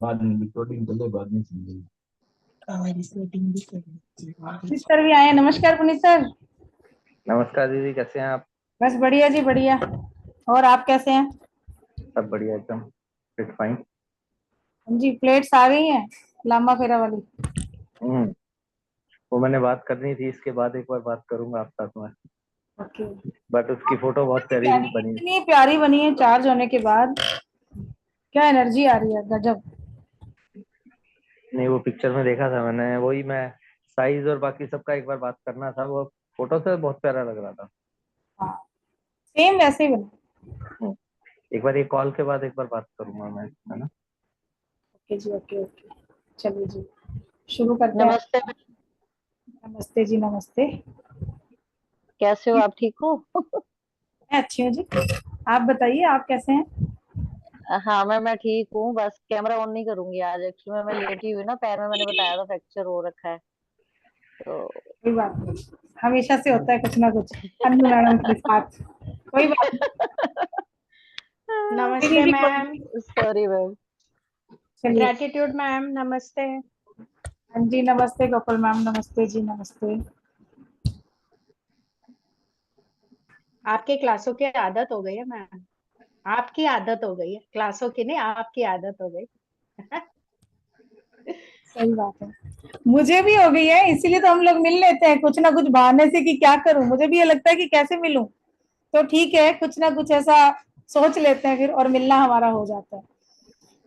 बाद में रिकॉर्डिंग कर ले, बाद में सुन। रिकॉर्डिंग भी कर सर भी आए। नमस्कार पुनीत सर। नमस्कार दीदी, कैसे हैं आप? बस बढ़िया जी बढ़िया। और आप कैसे हैं? सब बढ़िया एकदम फिट फाइन। हाँ जी, प्लेट्स आ गई हैं लामा फेरा वाली। हम्म। वो मैंने बात करनी थी, इसके बाद एक बार बात करूंगा आपके साथ में। ओके। बट उसकी फोटो बहुत बहुत ही प्यारी प्यारी, बनी। इतनी प्यारी बनी है चार्ज होने के बाद। क्या एनर्जी आ रही है, गजब। नहीं, वो पिक्चर में देखा था मैंने, वही मैं साइज और बाकी सबका एक बार बात करना था। वो फोटो से बहुत प्यारा लग रहा था। हाँ, सेम वैसे ही बना। हम्म। एक बार ये कॉल के बाद एक बार बात करूंगा मैं, है ना? ओके जी, ओके ओके। चलिए जी, शुरू करते हैं। नमस्ते। नमस्ते जी, नमस्ते। कैसे हो आप, ठीक हो? मैं अच्छी हूँ जी। आप बताइए, आप कैसे हैं? हाँ, मैं ठीक हूँ। बस कैमरा ऑन नहीं करूंगी आज, एक्चुअली मैं लेटी हुई ना, पैर में मैंने बताया था फ्रैक्चर हो रखा है तो। कोई बात नहीं, हमेशा से होता है कुछ ना कुछ अन्नू मैडम के साथ। कोई बात नहीं, नमस्ते भी कोई। मैम। Sorry ma'am. चलिए। ग्रेटिट्यूड मैम, नमस्ते। हाँ जी, नमस्ते गोपाल मैम, नमस्ते जी, नमस्ते। आपके क्लासों की आदत हो गई है मैम। आपकी आदत हो गई है, क्लासों की नहीं, आपकी आदत हो गई। सही बात है, मुझे भी हो गई है, इसीलिए तो हम लोग मिल लेते हैं कुछ ना कुछ बहाने से कि क्या करूं। मुझे भी ये लगता है कि कैसे मिलूं, तो ठीक है कुछ ना कुछ ऐसा सोच लेते हैं फिर, और मिलना हमारा हो जाता है।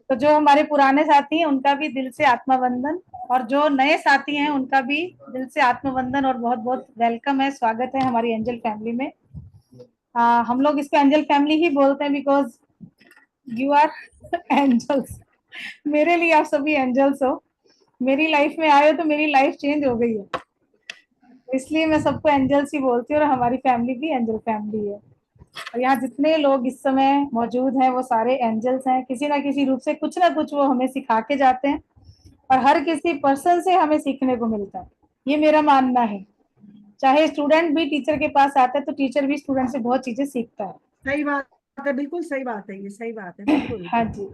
तो जो हमारे पुराने साथी हैं उनका भी दिल से आत्मवंदन, और जो नए साथी हैं उनका भी दिल से आत्मवंदन और बहुत बहुत वेलकम है, स्वागत है हमारी एंजल फैमिली में। हम लोग इसको एंजल फैमिली ही बोलते हैं बिकॉज यू आर एंजल्स। मेरे लिए आप सभी एंजल्स हो। मेरी लाइफ में आए हो तो मेरी लाइफ चेंज हो गई है, इसलिए मैं सबको एंजल्स ही बोलती हूँ, और हमारी फैमिली भी एंजल फैमिली है। और यहाँ जितने लोग इस समय मौजूद हैं वो सारे एंजल्स हैं, किसी ना किसी रूप से कुछ ना कुछ वो हमें सिखा के जाते हैं, और हर किसी पर्सन से हमें सीखने को मिलता है, ये मेरा मानना है। चाहे स्टूडेंट भी टीचर के पास आता है तो टीचर भी स्टूडेंट से बहुत चीजें सीखता है। सही बात है, बिल्कुल सही बात है, ये सही बात है, बिल्कुल। हाँ जी,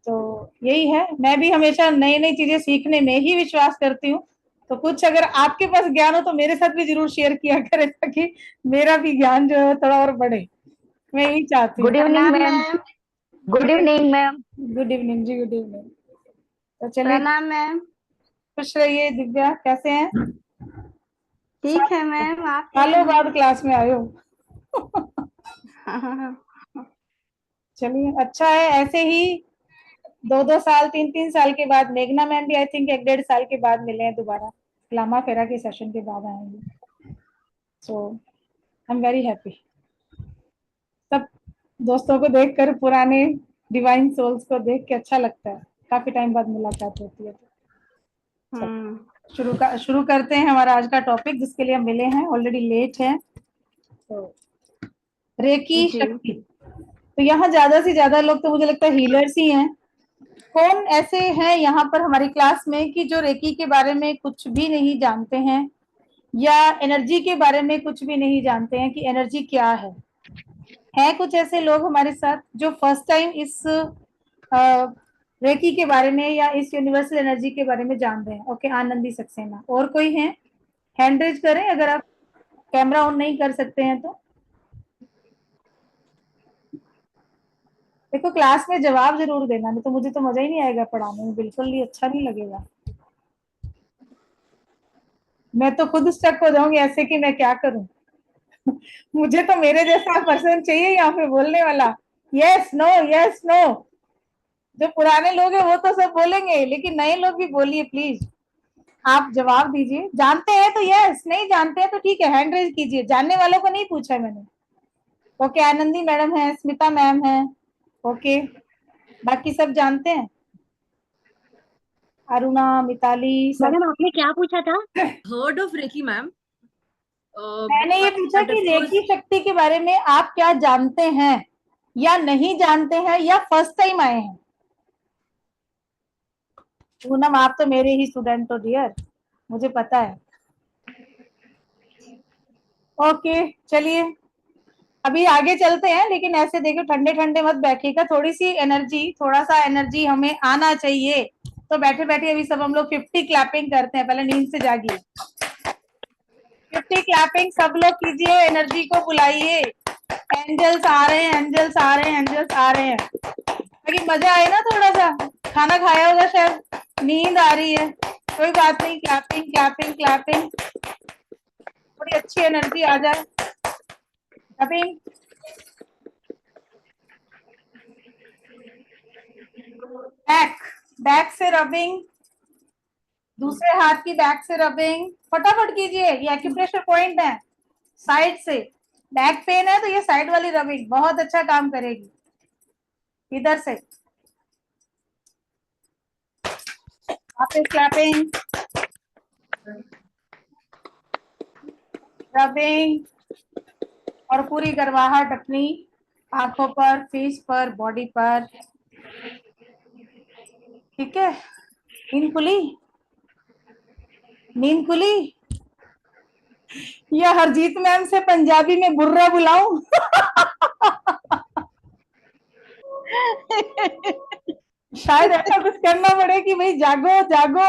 तो यही है, मैं भी हमेशा नई नई चीजें सीखने में ही विश्वास करती हूँ। तो कुछ अगर आपके पास ज्ञान हो तो मेरे साथ भी जरूर शेयर किया करें, ताकि मेरा भी ज्ञान जो है थोड़ा और बढ़े। मैं यही चाहती हूँ। गुड इवनिंग प्रणाम ma'am. Ma'am. Good evening ma'am. Good evening जी, गुड इवनिंग। तो चलिए, प्रणाम मैम। खुश रहिए। दिव्या कैसे हैं? ठीक है मैम, आप कैसे सालों हैं? बाद क्लास में आए हो। चलिए, अच्छा है ऐसे ही। 2-2 साल 3-3 साल के बाद मेघना मैम भी आई थिंक 1-1.5 साल के बाद मिले हैं दोबारा, लामा फेरा के सेशन के बाद आएंगे। सो आई एम वेरी हैप्पी। सब दोस्तों को देखकर, पुराने डिवाइन सोल्स को देख के अच्छा लगता है, काफी टाइम बाद मुलाकात होती है। शुरू करते हैं हमारा आज का टॉपिक, जिसके लिए हम मिले हैं, ऑलरेडी लेट है। तो रेकी जी। शक्ति, तो यहाँ ज्यादा से ज्यादा लोग तो मुझे लगता है हीलर्स ही हैं। कौन ऐसे हैं यहाँ पर हमारी क्लास में कि जो रेकी के बारे में कुछ भी नहीं जानते हैं, या एनर्जी के बारे में कुछ भी नहीं जानते हैं कि एनर्जी क्या है कुछ ऐसे लोग हमारे साथ जो फर्स्ट टाइम इस रेकी के बारे में या इस यूनिवर्सल एनर्जी के बारे में जान रहे हैं? ओके, आनंदी सक्सेना। और कोई है? हैंड रेज करें अगर आप कैमरा ऑन नहीं कर सकते हैं तो। देखो, क्लास में जवाब जरूर देना, नहीं तो मुझे तो मजा ही नहीं आएगा पढ़ाने में, बिल्कुल ही अच्छा नहीं लगेगा। मैं तो खुद स्टक हो जाऊंगी ऐसे कि मैं क्या करूं। मुझे तो मेरे जैसा पर्सन चाहिए यहाँ पे बोलने वाला। Yes no, yes no. जो पुराने लोग हैं वो तो सब बोलेंगे, लेकिन नए लोग भी बोलिए प्लीज। आप जवाब दीजिए, जानते हैं तो यस, नहीं जानते हैं तो ठीक है, हैंड रेज कीजिए। जानने वालों को नहीं पूछा है मैंने। ओके, आनंदी मैडम है, स्मिता मैम है। ओके, बाकी सब जानते हैं? अरुणा, मिताली, सब। मैडम आपने क्या पूछा था? Heard of reiki ma'am. मैंने ये पूछा कि रेकी शक्ति के बारे में आप क्या जानते हैं, या नहीं जानते हैं, या फर्स्ट टाइम आए हैं। पूनम, आप तो मेरे ही स्टूडेंट हो डियर, मुझे पता है। ओके चलिए, अभी आगे चलते हैं, लेकिन ऐसे देखो ठंडे ठंडे मत बैठिएगा, थोड़ी सी एनर्जी, थोड़ा सा एनर्जी हमें आना चाहिए। तो बैठे बैठे अभी सब हम लोग 50 क्लैपिंग करते हैं, पहले नींद से जागिए। 50 क्लैपिंग सब लोग कीजिए, एनर्जी को बुलाइए। एंजल्स आ रहे हैं, एंजल्स आ रहे हैं, एंजल्स आ रहे हैं, ताकि मजा आए ना। थोड़ा सा खाना खाया होगा शायद, नींद आ रही है, कोई बात नहीं, क्लैपिंग क्लैपिंग क्लैपिंग, थोड़ी अच्छी एनर्जी आ जाए। क्लैपिंग, बैक, बैक से रबिंग, दूसरे हाथ की बैक से रबिंग, फटाफट कीजिए, ये एक्यूप्रेशर पॉइंट है। साइड से बैक पेन है तो ये साइड वाली रबिंग बहुत अच्छा काम करेगी। इधर से क्लैपिंग, रबिंग, और पूरी गर्वाहट अपनी आंखों पर, फेस पर, बॉडी पर। ठीक है, नींद खुली, नींद खुली। या हरजीत मैम से पंजाबी में बुर्रा बुलाऊं? शायद ऐसा कुछ करना पड़े कि भाई जागो जागो।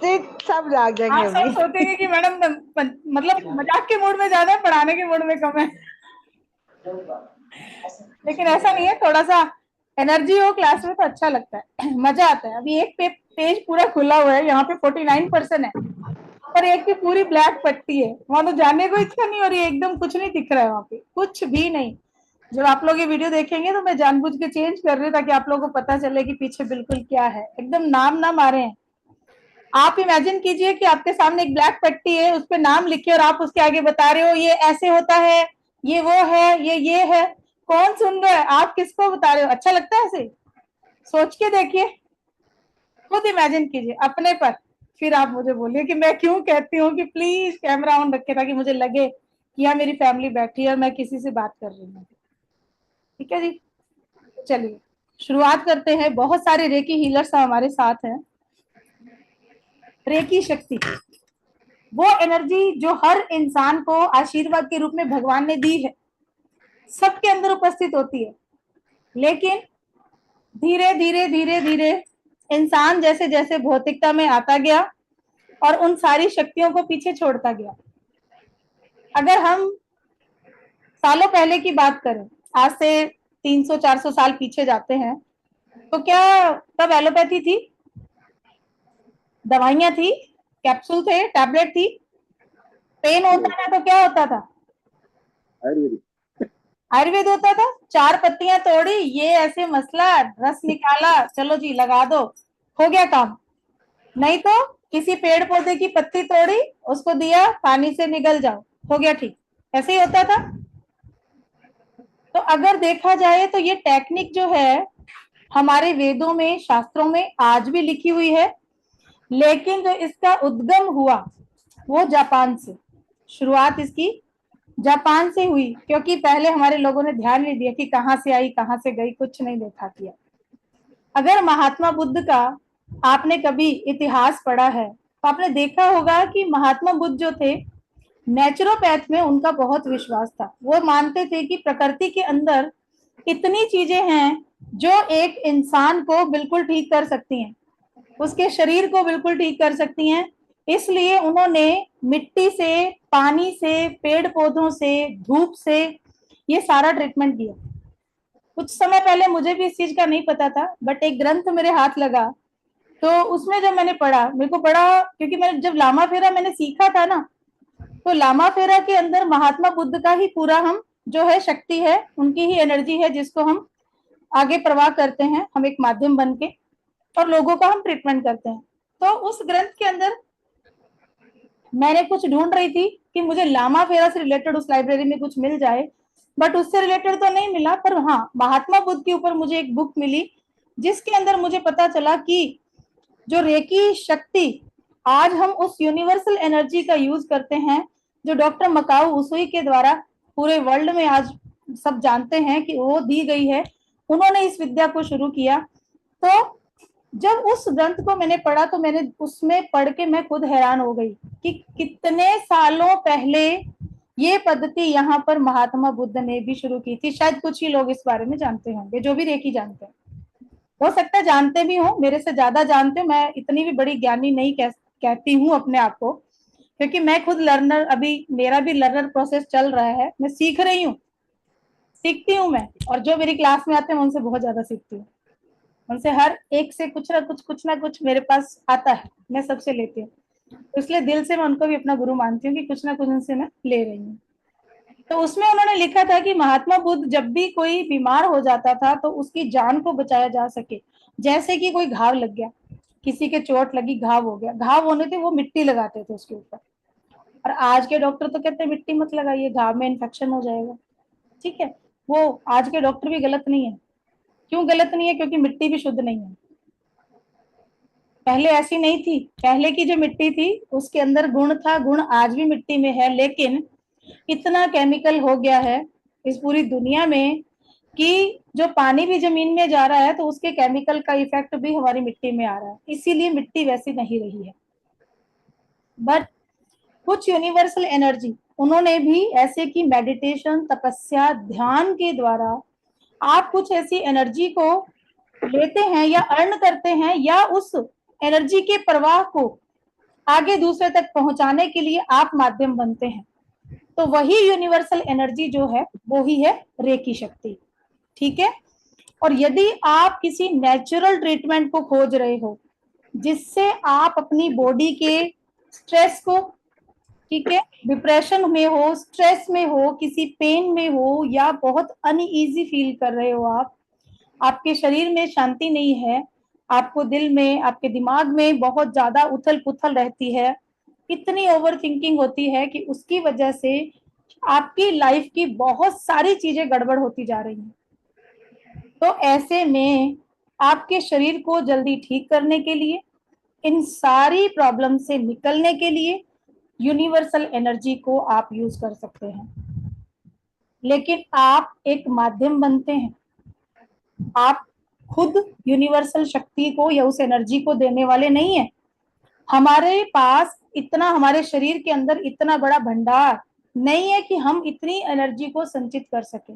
सब जाग जाएंगे आप सब सोचेंगे कि मैडम मतलब मजाक के मूड में ज्यादा है, पढ़ाने के मूड में कम है। लेकिन ऐसा नहीं है, थोड़ा सा एनर्जी हो क्लास में तो अच्छा लगता है, मजा आता है। अभी एक पेज पूरा खुला हुआ है, यहाँ पे 49% है, और एक की पूरी ब्लैक पट्टी है। वहां तो जाने को इच्छा नहीं हो रही है, एकदम कुछ नहीं दिख रहा है वहां पे, कुछ भी नहीं। जब आप लोग ये वीडियो देखेंगे तो मैं जानबूझ के चेंज कर रही हूँ, ताकि आप लोगों को पता चले कि पीछे बिल्कुल क्या है। एकदम नाम ना मारे हैं। आप इमेजिन कीजिए कि आपके सामने एक ब्लैक पट्टी है, उस पर नाम लिखे और आप उसके आगे बता रहे हो ये ऐसे होता है, ये वो है, ये है। कौन सुन रहा है? आप किसको बता रहे हो? अच्छा लगता है ऐसे? सोच के देखिए, खुद इमेजिन कीजिए अपने पर, फिर आप मुझे बोलिए कि मैं क्यों कहती हूँ कि प्लीज कैमरा ऑन रखे, ताकि मुझे लगे कि यहाँ मेरी फैमिली बैठी है और मैं किसी से बात कर रही हूँ। ठीक है जी, चलिए शुरुआत करते हैं। बहुत सारे रेकी हीलर्स हमारे साथ हैं। रेकी शक्ति, वो एनर्जी जो हर इंसान को आशीर्वाद के रूप में भगवान ने दी है, सबके अंदर उपस्थित होती है। लेकिन धीरे धीरे धीरे धीरे इंसान जैसे जैसे भौतिकता में आता गया और उन सारी शक्तियों को पीछे छोड़ता गया। अगर हम सालों पहले की बात करें, आज से 300-400 साल पीछे जाते हैं, तो क्या तब एलोपैथी थी? दवाइयां थी? कैप्सूल थे? टैबलेट थी? पेन होता था तो क्या होता था? आयुर्वेद होता था। 4 पत्तियां तोड़ी, ये ऐसे मसला, रस निकाला, चलो जी लगा दो, हो गया काम। नहीं तो किसी पेड़ पौधे की पत्ती तोड़ी, उसको दिया, पानी से निगल जाओ, हो गया ठीक। ऐसे ही होता था। तो अगर देखा जाए तो ये टेक्निक जो है हमारे वेदों में, शास्त्रों में आज भी लिखी हुई है। लेकिन जो इसका उद्गम हुआ वो जापान से, शुरुआत इसकी जापान से हुई, क्योंकि पहले हमारे लोगों ने ध्यान नहीं दिया कि कहाँ से आई कहाँ से गई, कुछ नहीं देखा किया। अगर महात्मा बुद्ध का आपने कभी इतिहास पढ़ा है तो आपने देखा होगा कि महात्मा बुद्ध जो थे, नेचुरोपैथ में उनका बहुत विश्वास था। वो मानते थे कि प्रकृति के अंदर इतनी चीजें हैं जो एक इंसान को बिल्कुल ठीक कर सकती हैं, उसके शरीर को बिल्कुल ठीक कर सकती हैं। इसलिए उन्होंने मिट्टी से, पानी से, पेड़ पौधों से, धूप से ये सारा ट्रीटमेंट किया। कुछ समय पहले मुझे भी इस चीज का नहीं पता था, बट एक ग्रंथ मेरे हाथ लगा, तो उसमें जब मैंने पढ़ा, मेरे को बड़ा, क्योंकि मैंने जब लामा फेरा मैंने सीखा था ना, तो लामा फेरा के अंदर महात्मा बुद्ध का ही पूरा हम जो है शक्ति है, उनकी ही एनर्जी है, जिसको हम आगे प्रवाह करते हैं, हम एक माध्यम बन के, और लोगों का हम ट्रीटमेंट करते हैं। तो उस ग्रंथ के अंदर मैंने कुछ ढूंढ रही थी कि मुझे लामा फेरा से रिलेटेड उस लाइब्रेरी में कुछ मिल जाए, बट उससे रिलेटेड तो नहीं मिला। पर हाँ, महात्मा बुद्ध के ऊपर मुझे एक बुक मिली, जिसके अंदर मुझे पता चला कि जो रेकी शक्ति आज हम उस यूनिवर्सल एनर्जी का यूज करते हैं, जो डॉक्टर मकाऊ उसुई के द्वारा पूरे वर्ल्ड में आज सब जानते हैं कि वो दी गई है, उन्होंने इस विद्या को शुरू किया। तो जब उस ग्रंथ को मैंने पढ़ा तो मैंने उसमें पढ़ के मैं खुद हैरान हो गई कि कितने सालों पहले ये पद्धति यहाँ पर महात्मा बुद्ध ने भी शुरू की थी। शायद कुछ ही लोग इस बारे में जानते होंगे, जो भी रेकी जानते हैं। हो सकता है जानते भी हो, मेरे से ज्यादा जानते हो। मैं इतनी भी बड़ी ज्ञानी नहीं कहती हूँ अपने आप को, क्योंकि मैं खुद लर्नर, अभी मेरा भी लर्नर प्रोसेस चल रहा है। मैं सीख रही हूँ, सीखती हूँ मैं, और जो मेरी क्लास में आते हैं उनसे बहुत ज्यादा सीखती हूँ। उनसे हर एक से कुछ ना कुछ मेरे पास आता है, मैं सबसे लेती हूँ। तो इसलिए दिल से मैं उनको भी अपना गुरु मानती हूँ कि कुछ ना कुछ उनसे मैं ले रही हूँ। तो उसमें उन्होंने लिखा था कि महात्मा बुद्ध जब भी कोई बीमार हो जाता था तो उसकी जान को बचाया जा सके, जैसे कि कोई घाव लग गया, किसी के चोट लगी, घाव हो गया, घाव होने थे वो मिट्टी लगाते थे उसके ऊपर। और आज के डॉक्टर तो कहते हैं मिट्टी मत लगाइए, घाव में इन्फेक्शन हो जाएगा। ठीक है, वो आज के डॉक्टर भी गलत नहीं है। क्यों गलत नहीं है? क्योंकि मिट्टी भी शुद्ध नहीं है। पहले ऐसी नहीं थी। पहले की जो मिट्टी थी उसके अंदर गुण था, गुण आज भी मिट्टी में है, लेकिन इतना केमिकल हो गया है इस पूरी दुनिया में कि जो पानी भी जमीन में जा रहा है तो उसके केमिकल का इफेक्ट भी हमारी मिट्टी में आ रहा है, इसीलिए मिट्टी वैसी नहीं रही है। बट कुछ यूनिवर्सल एनर्जी उन्होंने भी ऐसे कि मेडिटेशन, तपस्या, ध्यान के द्वारा आप कुछ ऐसी एनर्जी को लेते हैं या अर्न करते हैं, या उस एनर्जी के प्रवाह को आगे दूसरे तक पहुंचाने के लिए आप माध्यम बनते हैं। तो वही यूनिवर्सल एनर्जी जो है वो ही है रेकी शक्ति। ठीक है, और यदि आप किसी नेचुरल ट्रीटमेंट को खोज रहे हो जिससे आप अपनी बॉडी के स्ट्रेस को, ठीक है, डिप्रेशन में हो, स्ट्रेस में हो, किसी पेन में हो, या बहुत अनईजी फील कर रहे हो, आपके शरीर में शांति नहीं है, आपको दिल में, आपके दिमाग में बहुत ज्यादा उथल पुथल रहती है, इतनी ओवर थिंकिंग होती है कि उसकी वजह से आपकी लाइफ की बहुत सारी चीजें गड़बड़ होती जा रही हैं। तो ऐसे में आपके शरीर को जल्दी ठीक करने के लिए, इन सारी प्रॉब्लम से निकलने के लिए यूनिवर्सल एनर्जी को आप यूज कर सकते हैं। लेकिन आप एक माध्यम बनते हैं, आप खुद यूनिवर्सल शक्ति को या उस एनर्जी को देने वाले नहीं है। हमारे पास इतना, हमारे शरीर के अंदर इतना बड़ा भंडार नहीं है कि हम इतनी एनर्जी को संचित कर सके।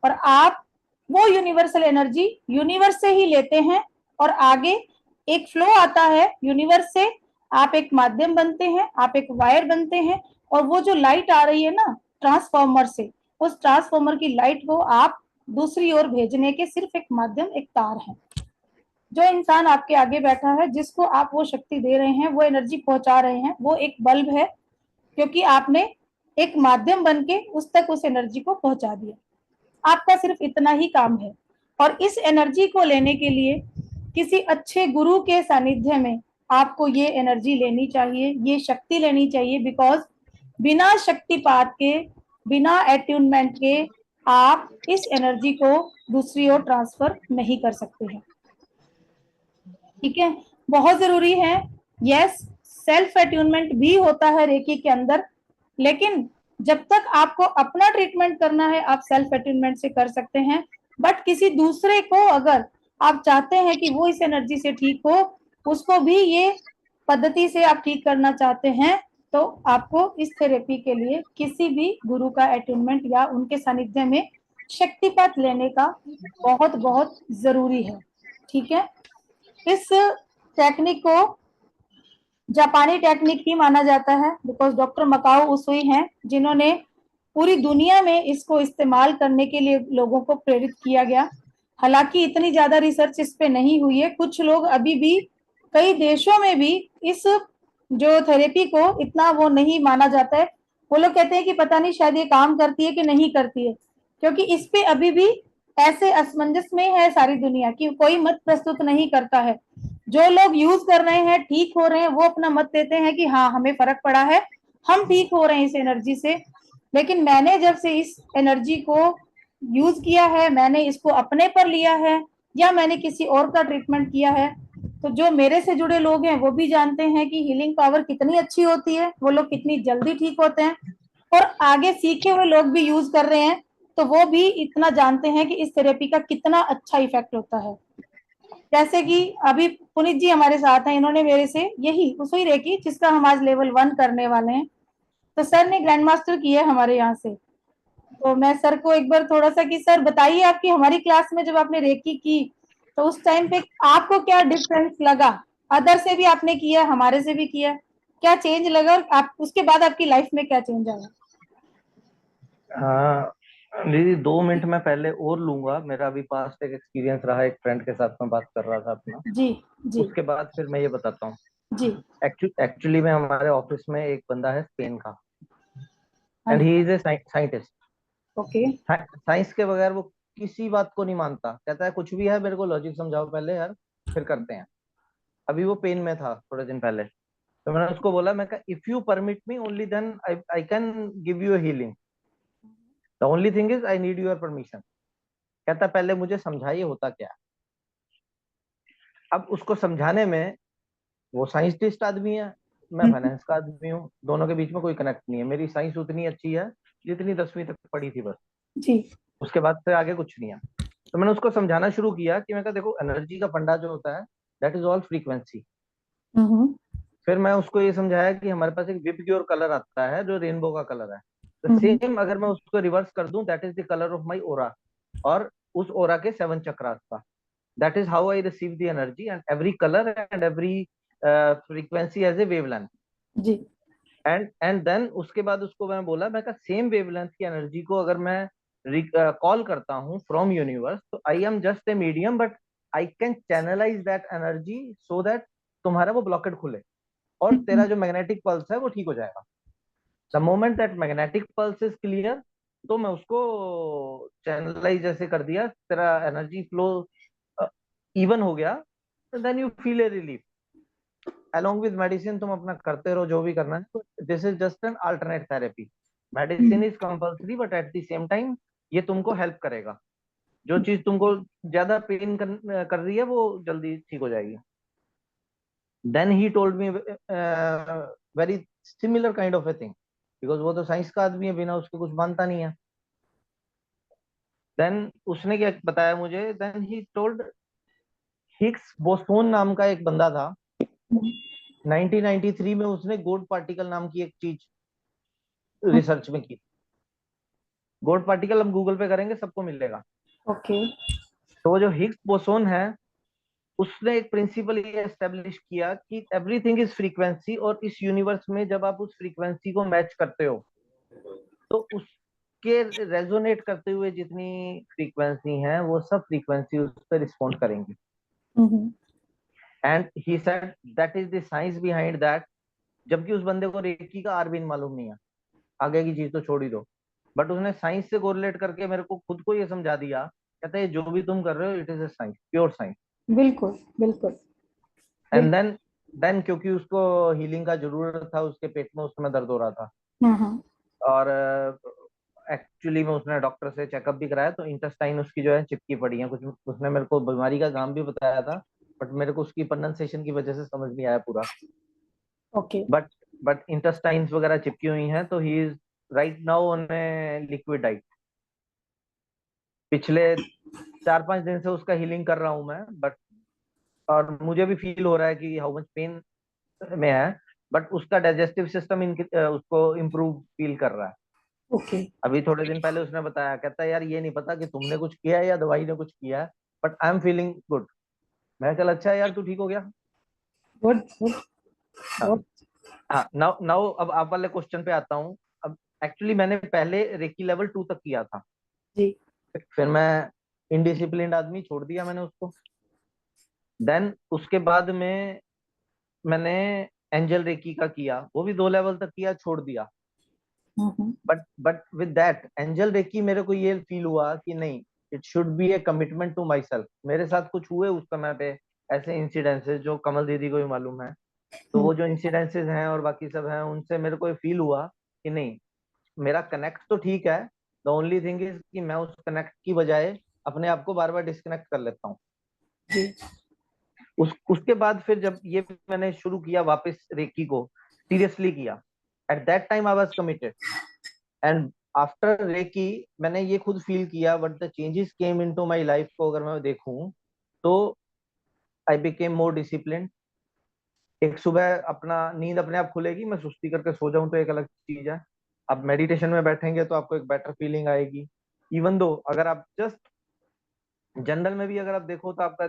और आप वो यूनिवर्सल एनर्जी यूनिवर्स से ही लेते हैं और आगे एक फ्लो आता है यूनिवर्स से, आप एक माध्यम बनते हैं, आप एक वायर बनते हैं, और वो जो लाइट आ रही है ना ट्रांसफॉर्मर से, उस ट्रांसफॉर्मर की लाइट को आप दूसरी ओर भेजने के सिर्फ एक माध्यम, एक तार है। जो इंसान आपके आगे बैठा है, जिसको आप वो शक्ति दे रहे हैं, वो एनर्जी पहुंचा रहे हैं, वो एक बल्ब है, क्योंकि आपने एक माध्यम बन के उस तक उस एनर्जी को पहुंचा दिया। आपका सिर्फ इतना ही काम है। और इस एनर्जी को लेने के लिए किसी अच्छे गुरु के सानिध्य में आपको ये एनर्जी लेनी चाहिए, ये शक्ति लेनी चाहिए, बिकॉज बिना शक्तिपात के, बिना एट्यूनमेंट के आप इस एनर्जी को दूसरी ओर ट्रांसफर नहीं कर सकते हैं। ठीक है, बहुत जरूरी है। यस, सेल्फ एट्यूनमेंट भी होता है रेकी के अंदर, लेकिन जब तक आपको अपना ट्रीटमेंट करना है आप सेल्फ एट्यूनमेंट से कर सकते हैं। बट किसी दूसरे को अगर आप चाहते हैं कि वो इस एनर्जी से ठीक हो, उसको भी ये पद्धति से आप ठीक करना चाहते हैं, तो आपको इस थेरेपी के लिए किसी भी गुरु का एट्यूनमेंट या उनके सानिध्य में शक्तिपात लेने का बहुत बहुत जरूरी है। ठीक है, इस टेक्निक को जापानी टेक्निक ही माना जाता है, बिकॉज डॉक्टर मकाओ उसुई हैं जिन्होंने पूरी दुनिया में इसको इस्तेमाल करने के लिए लोगों को प्रेरित किया गया। हालांकि इतनी ज्यादा रिसर्च इस पे नहीं हुई है। कुछ लोग अभी भी कई देशों में भी इस जो थेरेपी को इतना वो नहीं माना जाता है। वो लोग कहते हैं कि पता नहीं शायद ये काम करती है कि नहीं करती है, क्योंकि इस पे अभी भी ऐसे असमंजस में है सारी दुनिया की, कोई मत प्रस्तुत नहीं करता है। जो लोग यूज कर रहे हैं, ठीक हो रहे हैं, वो अपना मत देते हैं कि हाँ हमें फर्क पड़ा है, हम ठीक हो रहे हैं इस एनर्जी से। लेकिन मैंने जब से इस एनर्जी को यूज किया है, मैंने इसको अपने पर लिया है, या मैंने किसी और का ट्रीटमेंट किया है, तो जो मेरे से जुड़े लोग हैं वो भी जानते हैं कि हीलिंग पावर कितनी अच्छी होती है, वो लोग कितनी जल्दी ठीक होते हैं। और आगे सीखे हुए लोग भी यूज कर रहे हैं, तो वो भी इतना जानते हैं कि इस थेरेपी का कितना अच्छा इफेक्ट होता है। जैसे कि अभी पुनीत जी हमारे साथ हैं, इन्होंने मेरे से यही उसुई रेकी, जिसका हम आज लेवल 1 करने वाले हैं, तो सर ने ग्रैंड मास्टर किया है हमारे यहाँ से। तो मैं सर को एक बार थोड़ा सा कि सर बताइए, आपकी हमारी क्लास में जब आपने रेकी की तो उस टाइम पे आपको क्या डिफरेंस लगा? अदर से भी आपने किया, हमारे से भी किया, क्या चेंज लगा और आप उसके बाद आपकी लाइफ में क्या चेंज आया? हाँ दीदी, 2 मिनट मैं पहले और लूंगा। मेरा अभी पास्ट एक एक्सपीरियंस रहा, एक फ्रेंड के साथ मैं बात कर रहा था अपना। जी जी उसके बाद फिर मैं ये बताता हूँ। जी। एक्चुअली में हमारे ऑफिस में एक बंदा है स्पेन का, हाँ एंड जी। He is a scientist. Okay. Science के बगैर वो किसी बात को नहीं मानता। कहता है कुछ भी है मेरे को लॉजिक समझाओ पहले यार, फिर करते हैं। अभी वो पेन में था थोड़े दिन पहले, तो मैंने उसको बोला, मैं कहा if you permit me only then I can give you healing. The only thing is I need your permission. कहता पहले मुझे समझाइए होता क्या है। अब उसको समझाने में, वो साइंटिस्ट आदमी है, मैं फाइनेंस का आदमी हूँ, दोनों के बीच में कोई कनेक्ट नहीं है। मेरी साइंस उतनी अच्छी है जितनी 10वीं तक पढ़ी थी बस, जी। उसके बाद से आगे कुछ नहीं है। तो मैंने उसको समझाना शुरू किया कि मैं कहा देखो, एनर्जी का फंडा जो होता है दैट इज ऑल फ्रीक्वेंसी। हम्म फिर मैं उसको ये समझाया कि हमारे पास एक विप क्योर कलर आता है जो रेनबो का कलर है। तो हम्म सेम अगर मैं उसको रिवर्स कर दूं, that is the colour of my aura, और उस ओरा के 7 चक्रास का। That is how I receive the energy, and every colour and every frequency as a wavelength. जी। एंड देन उसके बाद उसको मैं बोला, मैं कहा सेम वेवलेंथ की एनर्जी को अगर मैं कॉल करता हूँ फ्रॉम यूनिवर्स, तो I am just a medium, but I can channelize that energy so that तुम्हारा वो ब्लॉकेट खुले और तेरा जो मैग्नेटिक पल्स है वो ठीक हो जाएगा। The moment that magnetic pulse is clear, तो मैं उसको चैनलाइज जैसे कर दिया, तेरा एनर्जी फ्लो इवन हो गया, then you feel a relief. Along with medicine तुम अपना करते रहो जो भी करना है। तो this is just an alternate therapy. Medicine is compulsory, but at the same time ये तुमको हेल्प करेगा। जो चीज तुमको ज्यादा पेन कर रही है वो जल्दी ठीक हो जाएगी। Then he told me very similar kind of a thing, because वो तो साइंस का आदमी है, बिना उसके कुछ मानता नहीं है। देन उसने क्या बताया मुझे, then he told Higgs boson नाम का एक बंदा था। 1993 में उसने गोल्ड पार्टिकल नाम की एक चीज रिसर्च में की। गोल्ड पार्टिकल हम गूगल पे करेंगे सबको मिलेगा। ओके। तो वो जो हिग्स बोसोन है, उसने एक प्रिंसिपल ये एस्टेब्लिश किया कि एवरीथिंग इज फ्रीक्वेंसी, और इस यूनिवर्स में जब आप उस फ्रीक्वेंसी को मैच करते हो तो उसके रेजोनेट करते हुए जितनी फ्रीक्वेंसी हैं वो सब फ्रीक्वेंसी उस पर रिस्पॉन्ड करेंगी। Hmm and he said that is the science behind that. जबकि उस बंदे को रेकी का आर बिन मालूम नहीं है, आगे की चीज तो छोड़ ही दो, बट उसने साइंस से कोरिलेट करके मेरे को खुद को ये समझा दिया। कहता है जो भी तुम कर रहे हो it is a science, pure science. बिल्कुल बिल्कुल एंड बिल्कुल। देन क्योंकि उसको हीलिंग का जरूरत था, उसके पेट में उस समय दर्द हो रहा था, हाँ। और एक्चुअली में उसने डॉक्टर से चेकअप भी कराया, तो इंटेस्टाइन उसकी जो है चिपकी पड़ी है कुछ। उसने मेरे को बीमारी का नाम भी बताया था, बट मेरे को उसकी प्रोनाउंसिएशन की वजह से समझ नहीं आया पूरा। ओके। बट इंटेस्टाइन्स वगैरह चिपकी हुई हैं, तो he is right now on a liquid diet. पिछले 4-5 दिन से उसका हीलिंग कर रहा हूँ मैं, बट और मुझे भी फील हो रहा है कि हाउ मच पेन में है, बट उसका डाइजेस्टिव सिस्टम उसको इम्प्रूव फील कर रहा है। ओके। अभी थोड़े दिन पहले उसने बताया, कहता है यार ये नहीं पता कि तुमने कुछ किया है या दवाई ने कुछ किया है, but I am feeling good. मैं चल अच्छा है यार, तू ठीक हो गया। गुड गुड हाँ गुड। हाँ। नाउ नाउ अब आप वाले क्वेश्चन पे आता हूँ। अब एक्चुअली मैंने पहले रेकी लेवल 2 तक किया था, जी। फिर मैं इनडिसिप्लिन्ड आदमी छोड़ दिया मैंने उसको। देन उसके बाद में मैंने एंजल रेकी का किया, वो भी 2 लेवल तक किया, छोड़ दिया। Hmm but with that angel reiki मेरे को ये फील हुआ कि नहीं, it should be a commitment to myself. मेरे साथ कुछ हुए उस समय पे ऐसे इंसिडेंसेस जो कमल दीदी को भी मालूम है। तो वो जो इंसिडेंसेस हैं और बाकी सब हैं, उनसे मेरे को फील हुआ कि नहीं, मेरा कनेक्ट तो ठीक है, द ओनली थिंग इज कि मैं उस कनेक्ट की बजाय अपने आप को बार बार डिस्कनेक्ट कर लेता हूँ। जी। उसके बाद फिर जब ये मैंने शुरू किया वापस रेकी को सीरियसली किया, at that time I was committed. And after reiki मैंने ये खुद फील किया, but the changes came into my life को अगर मैं देखूं, तो आई बिकेम मोर डिसिप्लिन्ड एक सुबह अपना नींद अपने आप खुलेगी, मैं सुस्ती करके सो जाऊं तो एक अलग चीज है। आप मेडिटेशन में बैठेंगे तो आपको एक बेटर फीलिंग आएगी। इवन दो अगर आप जस्ट जनरल में भी अगर आप देखो तो आपका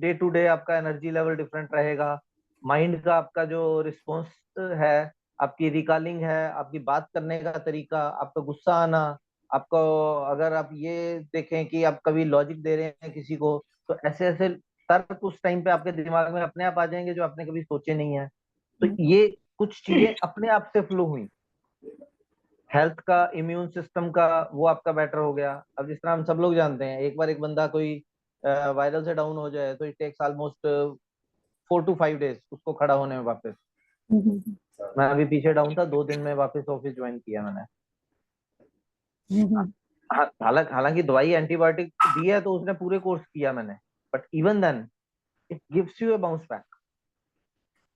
डे टू डे आपका एनर्जी लेवल डिफरेंट रहेगा। माइंड का आपका जो रिस्पॉन्स है, आपकी रिकॉलिंग है, आपकी बात करने का तरीका, आपका गुस्सा आना, आपको अगर आप ये देखें कि आप कभी लॉजिक दे रहे हैं किसी को, तो ऐसे ऐसे तर्क उस टाइम पे आपके दिमाग में अपने आप आ जाएंगे जो आपने कभी सोचे नहीं है। तो ये कुछ चीजें अपने आप से फ्लो हुई। हेल्थ का, इम्यून सिस्टम का, वो आपका बेटर हो गया। अब जिस तरह हम सब लोग जानते हैं, एक बार एक बंदा कोई वायरल से डाउन हो जाए तो it takes almost 4 to 5 days उसको खड़ा होने में वापस। मैं अभी पीछे डाउन था, 2 दिन में वापस ऑफिस ज्वाइन किया मैंने। हालांकि दवाई एंटीबायोटिक दी है तो उसने पूरे कोर्स किया मैंने, but even then it gives you a bounce back.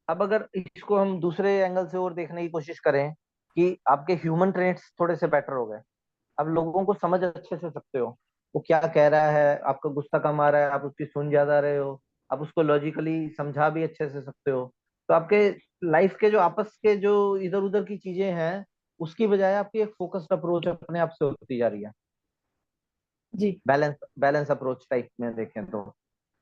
अब अगर इसको हम दूसरे एंगल से और देखने की कोशिश करें कि आपके ह्यूमन ट्रेट्स थोड़े से बेटर हो गए, अब लोगों को समझ अच्छे से सकते हो, वो क्या कह रहा है, आपका गुस्सा कम आ रहा है, आप उसकी सुन ज्यादा रहे हो, आप उसको लॉजिकली समझा भी अच्छे से सकते हो। तो आपके लाइफ के जो आपस के जो इधर उधर की चीजें हैं, उसकी बजाय आपकी एक फोकस्ड अप्रोच अपने आप से होती जा रही है। जी बैलेंस बैलेंस अप्रोच टाइप में देखें तो।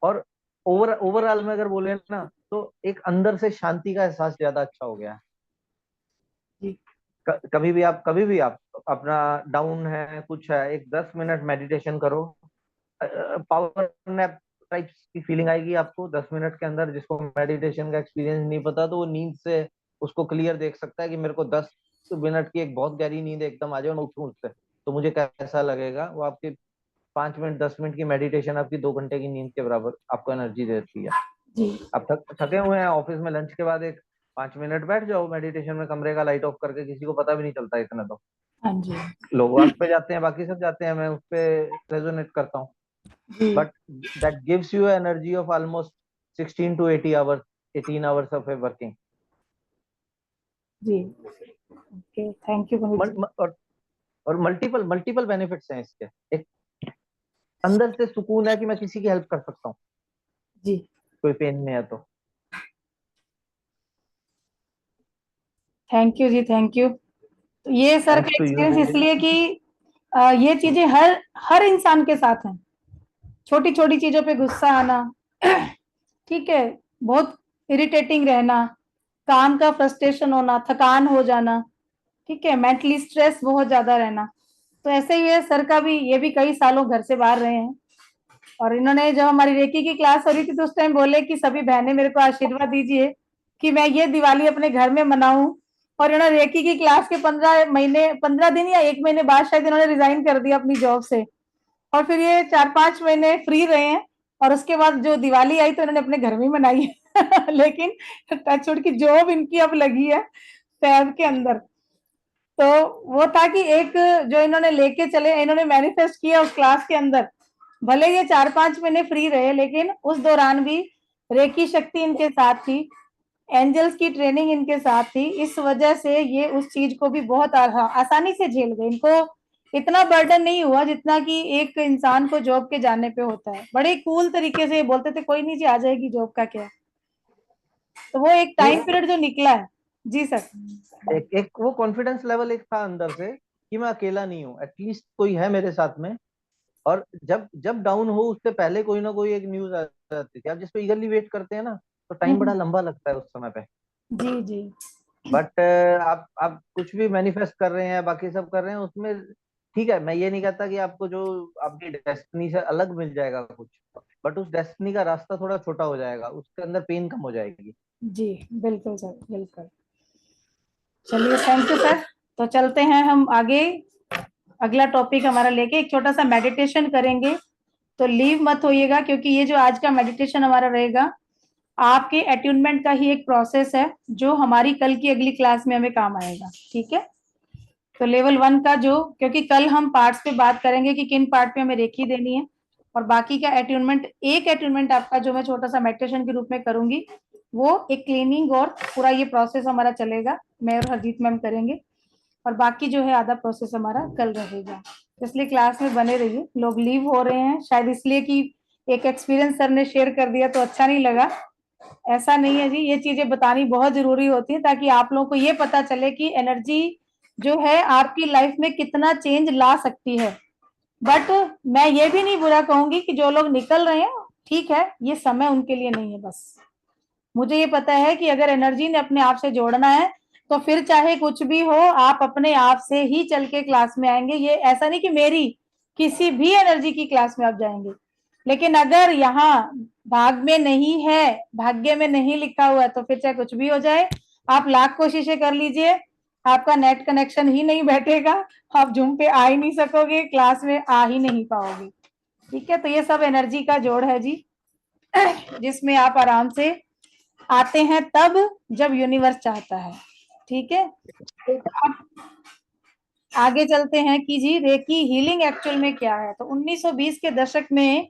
और ओवरऑल में अगर बोले ना, तो एक अंदर से शांति का एहसास ज्यादा अच्छा हो गया है। जी कभी भी आप अपना डाउन है कुछ है, एक 10 मिनट मेडिटेशन करो, पावर नैप टाइप की फीलिंग आएगी आपको 10 मिनट के अंदर। जिसको मेडिटेशन का एक्सपीरियंस नहीं पता तो वो नींद से उसको क्लियर देख सकता है कि मेरे को 10 मिनट की एक बहुत गहरी नींद एकदम आ जाए और मैं उठूं उससे तो मुझे कैसा लगेगा। वो आपकी 5 मिनट 10 मिनट की मेडिटेशन आपकी 2 घंटे की नींद के बराबर आपको एनर्जी देती है। जी आप थके हुए हैं ऑफिस में, लंच के बाद एक 5 मिनट बैठ जाओ मेडिटेशन में, कमरे का लाइट ऑफ करके, किसी को पता भी नहीं चलता इतना। तो हाँ जी लोग वर्क पे जाते हैं, बाकी सब जाते हैं, मैं उस पे रेजोनेट करता हूँ। जी but that gives you energy of almost 16 to 80 hours, 18 hours of working. जी okay thank you Puneet ji. और मल्टीपल मल्टीपल बेनिफिट्स हैं इसके। एक अंदर से सुकून है कि मैं किसी की हेल्प कर सकता हूँ, जी कोई पेन में है तो। थैंक यू जी थैंक यू। तो ये सर थैंक्स का टू यू एक्सपीरियंस दीदी। इसलिए कि ये चीजें हर हर इंसान के साथ हैं। छोटी छोटी चीजों पे गुस्सा आना, ठीक है, बहुत इरिटेटिंग रहना, काम का फ्रस्ट्रेशन होना, थकान हो जाना, ठीक है, मेंटली स्ट्रेस बहुत ज्यादा रहना। तो ऐसे ही है सर का भी, ये भी कई सालों घर से बाहर रहे हैं। और इन्होंने जब हमारी रेकी की क्लास हो रही थी तो उस टाइम बोले कि सभी बहनें मेरे को आशीर्वाद दीजिए कि मैं ये दिवाली अपने घर में मनाऊं। और इन्होंने रेकी की क्लास के 15 दिन या 1 महीने बाद शायद इन्होंने रिजाइन कर दिया अपनी जॉब से। और फिर ये 4-5 महीने फ्री रहे हैं। और उसके बाद जो दिवाली आई तो इन्होंने अपने घर में ही मनाई है लेकिन टचवुड की जॉब इनकी अब लगी है फैब के अंदर। तो वो था कि एक जो इन्होंने लेके चले, इन्होंने मैनिफेस्ट किया उस क्लास के अंदर। भले ये 4-5 महीने फ्री रहे लेकिन उस दौरान भी रेकी शक्ति इनके साथ थी, एंजल्स की ट्रेनिंग इनके साथ थी। इस वजह से ये उस चीज को भी बहुत आसानी से झेल गए। इनको इतना बर्डन नहीं हुआ जितना कि एक इंसान को जॉब के जाने पे होता है। बड़े कूल तरीके से बोलते थे कोई नहीं जी, आ जाएगी जॉब का क्या। तो वो एक टाइम पीरियड जो निकला है। जी सर। एक वो कॉन्फिडेंस लेवल एक था अंदर से कि मैं अकेला नहीं हूँ, एटलीस्ट कोई है मेरे साथ में। और जब जब डाउन हो उससे पहले कोई ना कोई एक न्यूज आ जाती थी। आप जिसको ईगरली वेट करते हैं ना, तो टाइम बड़ा लंबा लगता है उस समय पे। जी जी बट आप कुछ भी मैनिफेस्ट कर रहे हैं, बाकी सब कर रहे हैं उसमें, ठीक है, मैं ये नहीं कहता कि आपको जो आपकी डेस्टिनी से अलग मिल जाएगा कुछ, बट उस डेस्टिनी का रास्ता थोड़ा छोटा हो जाएगा, उसके अंदर पेन कम हो जाएगी। जी बिल्कुल सर बिल्कुल। चलिए थैंक यू सर। तो चलते हैं हम आगे। अगला टॉपिक हमारा लेके एक छोटा सा मेडिटेशन करेंगे। तो लीव मत होइएगा क्योंकि ये जो आज का मेडिटेशन हमारा रहेगा आपके अट्यूनमेंट का ही एक प्रोसेस है जो हमारी कल की अगली क्लास में हमें काम आएगा। ठीक है, तो लेवल 1 का जो, क्योंकि कल हम पार्ट्स पे बात करेंगे कि किन पार्ट पे हमें रेखी देनी है और बाकी का अट्यूनमेंट, एक अट्यूनमेंट आपका जो मैं छोटा सा मेडिटेशन के रूप में करूंगी, वो एक क्लीनिंग और पूरा ये प्रोसेस हमारा चलेगा, मैं और हरजीत मैम करेंगे। और बाकी जो है आधा प्रोसेस हमारा कल रहेगा। इसलिए क्लास में बने रहिए। लोग लीव हो रहे हैं शायद इसलिए कि एक एक्सपीरियंस सर ने शेयर कर दिया तो अच्छा नहीं लगा, ऐसा नहीं है जी, ये चीजें बतानी बहुत जरूरी होती है ताकि आप लोगों को ये पता चले कि एनर्जी जो है आपकी लाइफ में कितना चेंज ला सकती है। बट मैं ये भी नहीं बुरा कहूंगी कि जो लोग निकल रहे हैं, ठीक है, ये समय उनके लिए नहीं है। बस मुझे ये पता है कि अगर एनर्जी ने अपने आप से जोड़ना है तो फिर चाहे कुछ भी हो, आप अपने आप से ही चल के क्लास में आएंगे। ये ऐसा नहीं कि मेरी किसी भी एनर्जी की क्लास में आप जाएंगे, लेकिन अगर यहाँ भाग में नहीं है, भाग्य में नहीं लिखा हुआ है, तो फिर चाहे कुछ भी हो जाए, आप लाख कोशिशें कर लीजिए, आपका नेट कनेक्शन ही नहीं बैठेगा, आप जूम पे आ ही नहीं सकोगे, क्लास में आ ही नहीं पाओगे। ठीक है, तो ये सब एनर्जी का जोड़ है जी, जिसमें आप आराम से आते हैं तब जब यूनिवर्स चाहता है। ठीक है, तो अब आगे चलते हैं कि जी रेकी हीलिंग एक्चुअल में क्या है। तो 1920 के दशक में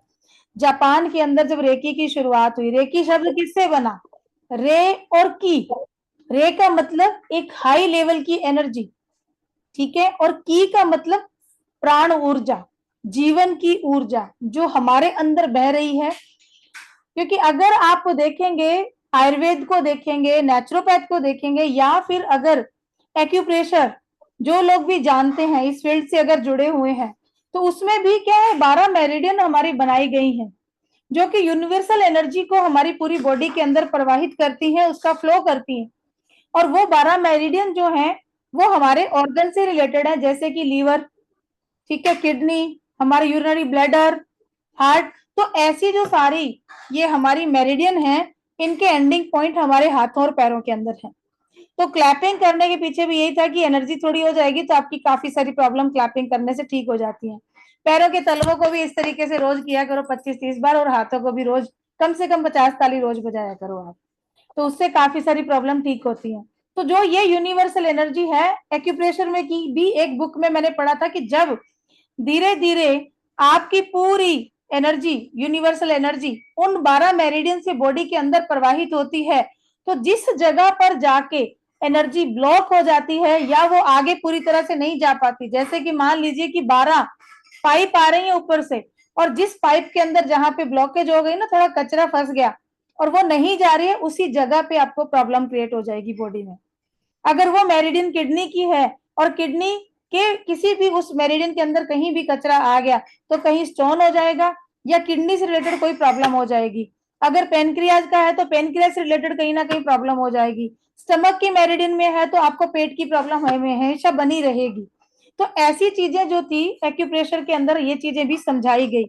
जापान के अंदर जब रेकी की शुरुआत हुई, रेकी शब्द किससे बना? रे और की। रे का मतलब एक हाई लेवल की एनर्जी, ठीक है, और की का मतलब प्राण ऊर्जा, जीवन की ऊर्जा जो हमारे अंदर बह रही है। क्योंकि अगर आप देखेंगे, आयुर्वेद को देखेंगे, नेचुरोपैथ को देखेंगे, या फिर अगर एक्यूप्रेशर, जो लोग भी जानते हैं इस फील्ड से अगर जुड़े हुए हैं, तो उसमें भी क्या है, 12 मेरिडियन हमारी बनाई गई हैं जो कि यूनिवर्सल एनर्जी को हमारी पूरी बॉडी के अंदर प्रवाहित करती है, उसका फ्लो करती है। और वो 12 मेरिडियन जो हैं वो हमारे ऑर्गन से रिलेटेड है, जैसे कि लीवर, ठीक है, किडनी, हमारे यूरिनरी ब्लैडर, हार्ट। तो ऐसी जो सारी ये हमारी मेरिडियन है, इनके एंडिंग पॉइंट हमारे हाथों और पैरों के अंदर है। तो क्लैपिंग करने के पीछे भी यही था कि एनर्जी थोड़ी हो जाएगी तो आपकी काफी सारी प्रॉब्लम क्लैपिंग करने से ठीक हो जाती है। पैरों के तलवों को भी इस तरीके से रोज किया करो 25-30 बार, और हाथों को भी रोज कम से कम 50 ताली रोज बजाया करो आप, तो उससे काफी सारी प्रॉब्लम ठीक होती है। तो जो ये यूनिवर्सल एनर्जी है, एक्यूप्रेशर में की भी एक बुक में मैंने पढ़ा था कि जब धीरे धीरे आपकी पूरी एनर्जी, यूनिवर्सल एनर्जी उन 12 मेरिडियन से बॉडी के अंदर प्रवाहित होती है, तो जिस जगह पर जाके एनर्जी ब्लॉक हो जाती है या वो आगे पूरी तरह से नहीं जा पाती, जैसे कि मान लीजिए कि 12 पाइप आ रही है ऊपर से, और जिस पाइप के अंदर जहां पे ब्लॉकेज हो गई ना, थोड़ा कचरा फंस गया और वो नहीं जा रही है, उसी जगह पे आपको प्रॉब्लम क्रिएट हो जाएगी बॉडी में। अगर वो मेरिडियन किडनी की है और किडनी के किसी भी उस मेरिडियन के अंदर कहीं भी कचरा आ गया तो कहीं स्टोन हो जाएगा या किडनी से रिलेटेड कोई प्रॉब्लम हो जाएगी। अगर पेनक्रियाज का है तो पेनक्रियाज से रिलेटेड कहीं ना कहीं प्रॉब्लम हो जाएगी। स्टमक की मेरिडियन में है तो आपको पेट की प्रॉब्लम हमेशा बनी रहेगी। तो ऐसी चीजें जो थी एक्यूप्रेशर के अंदर, ये चीजें भी समझाई गई।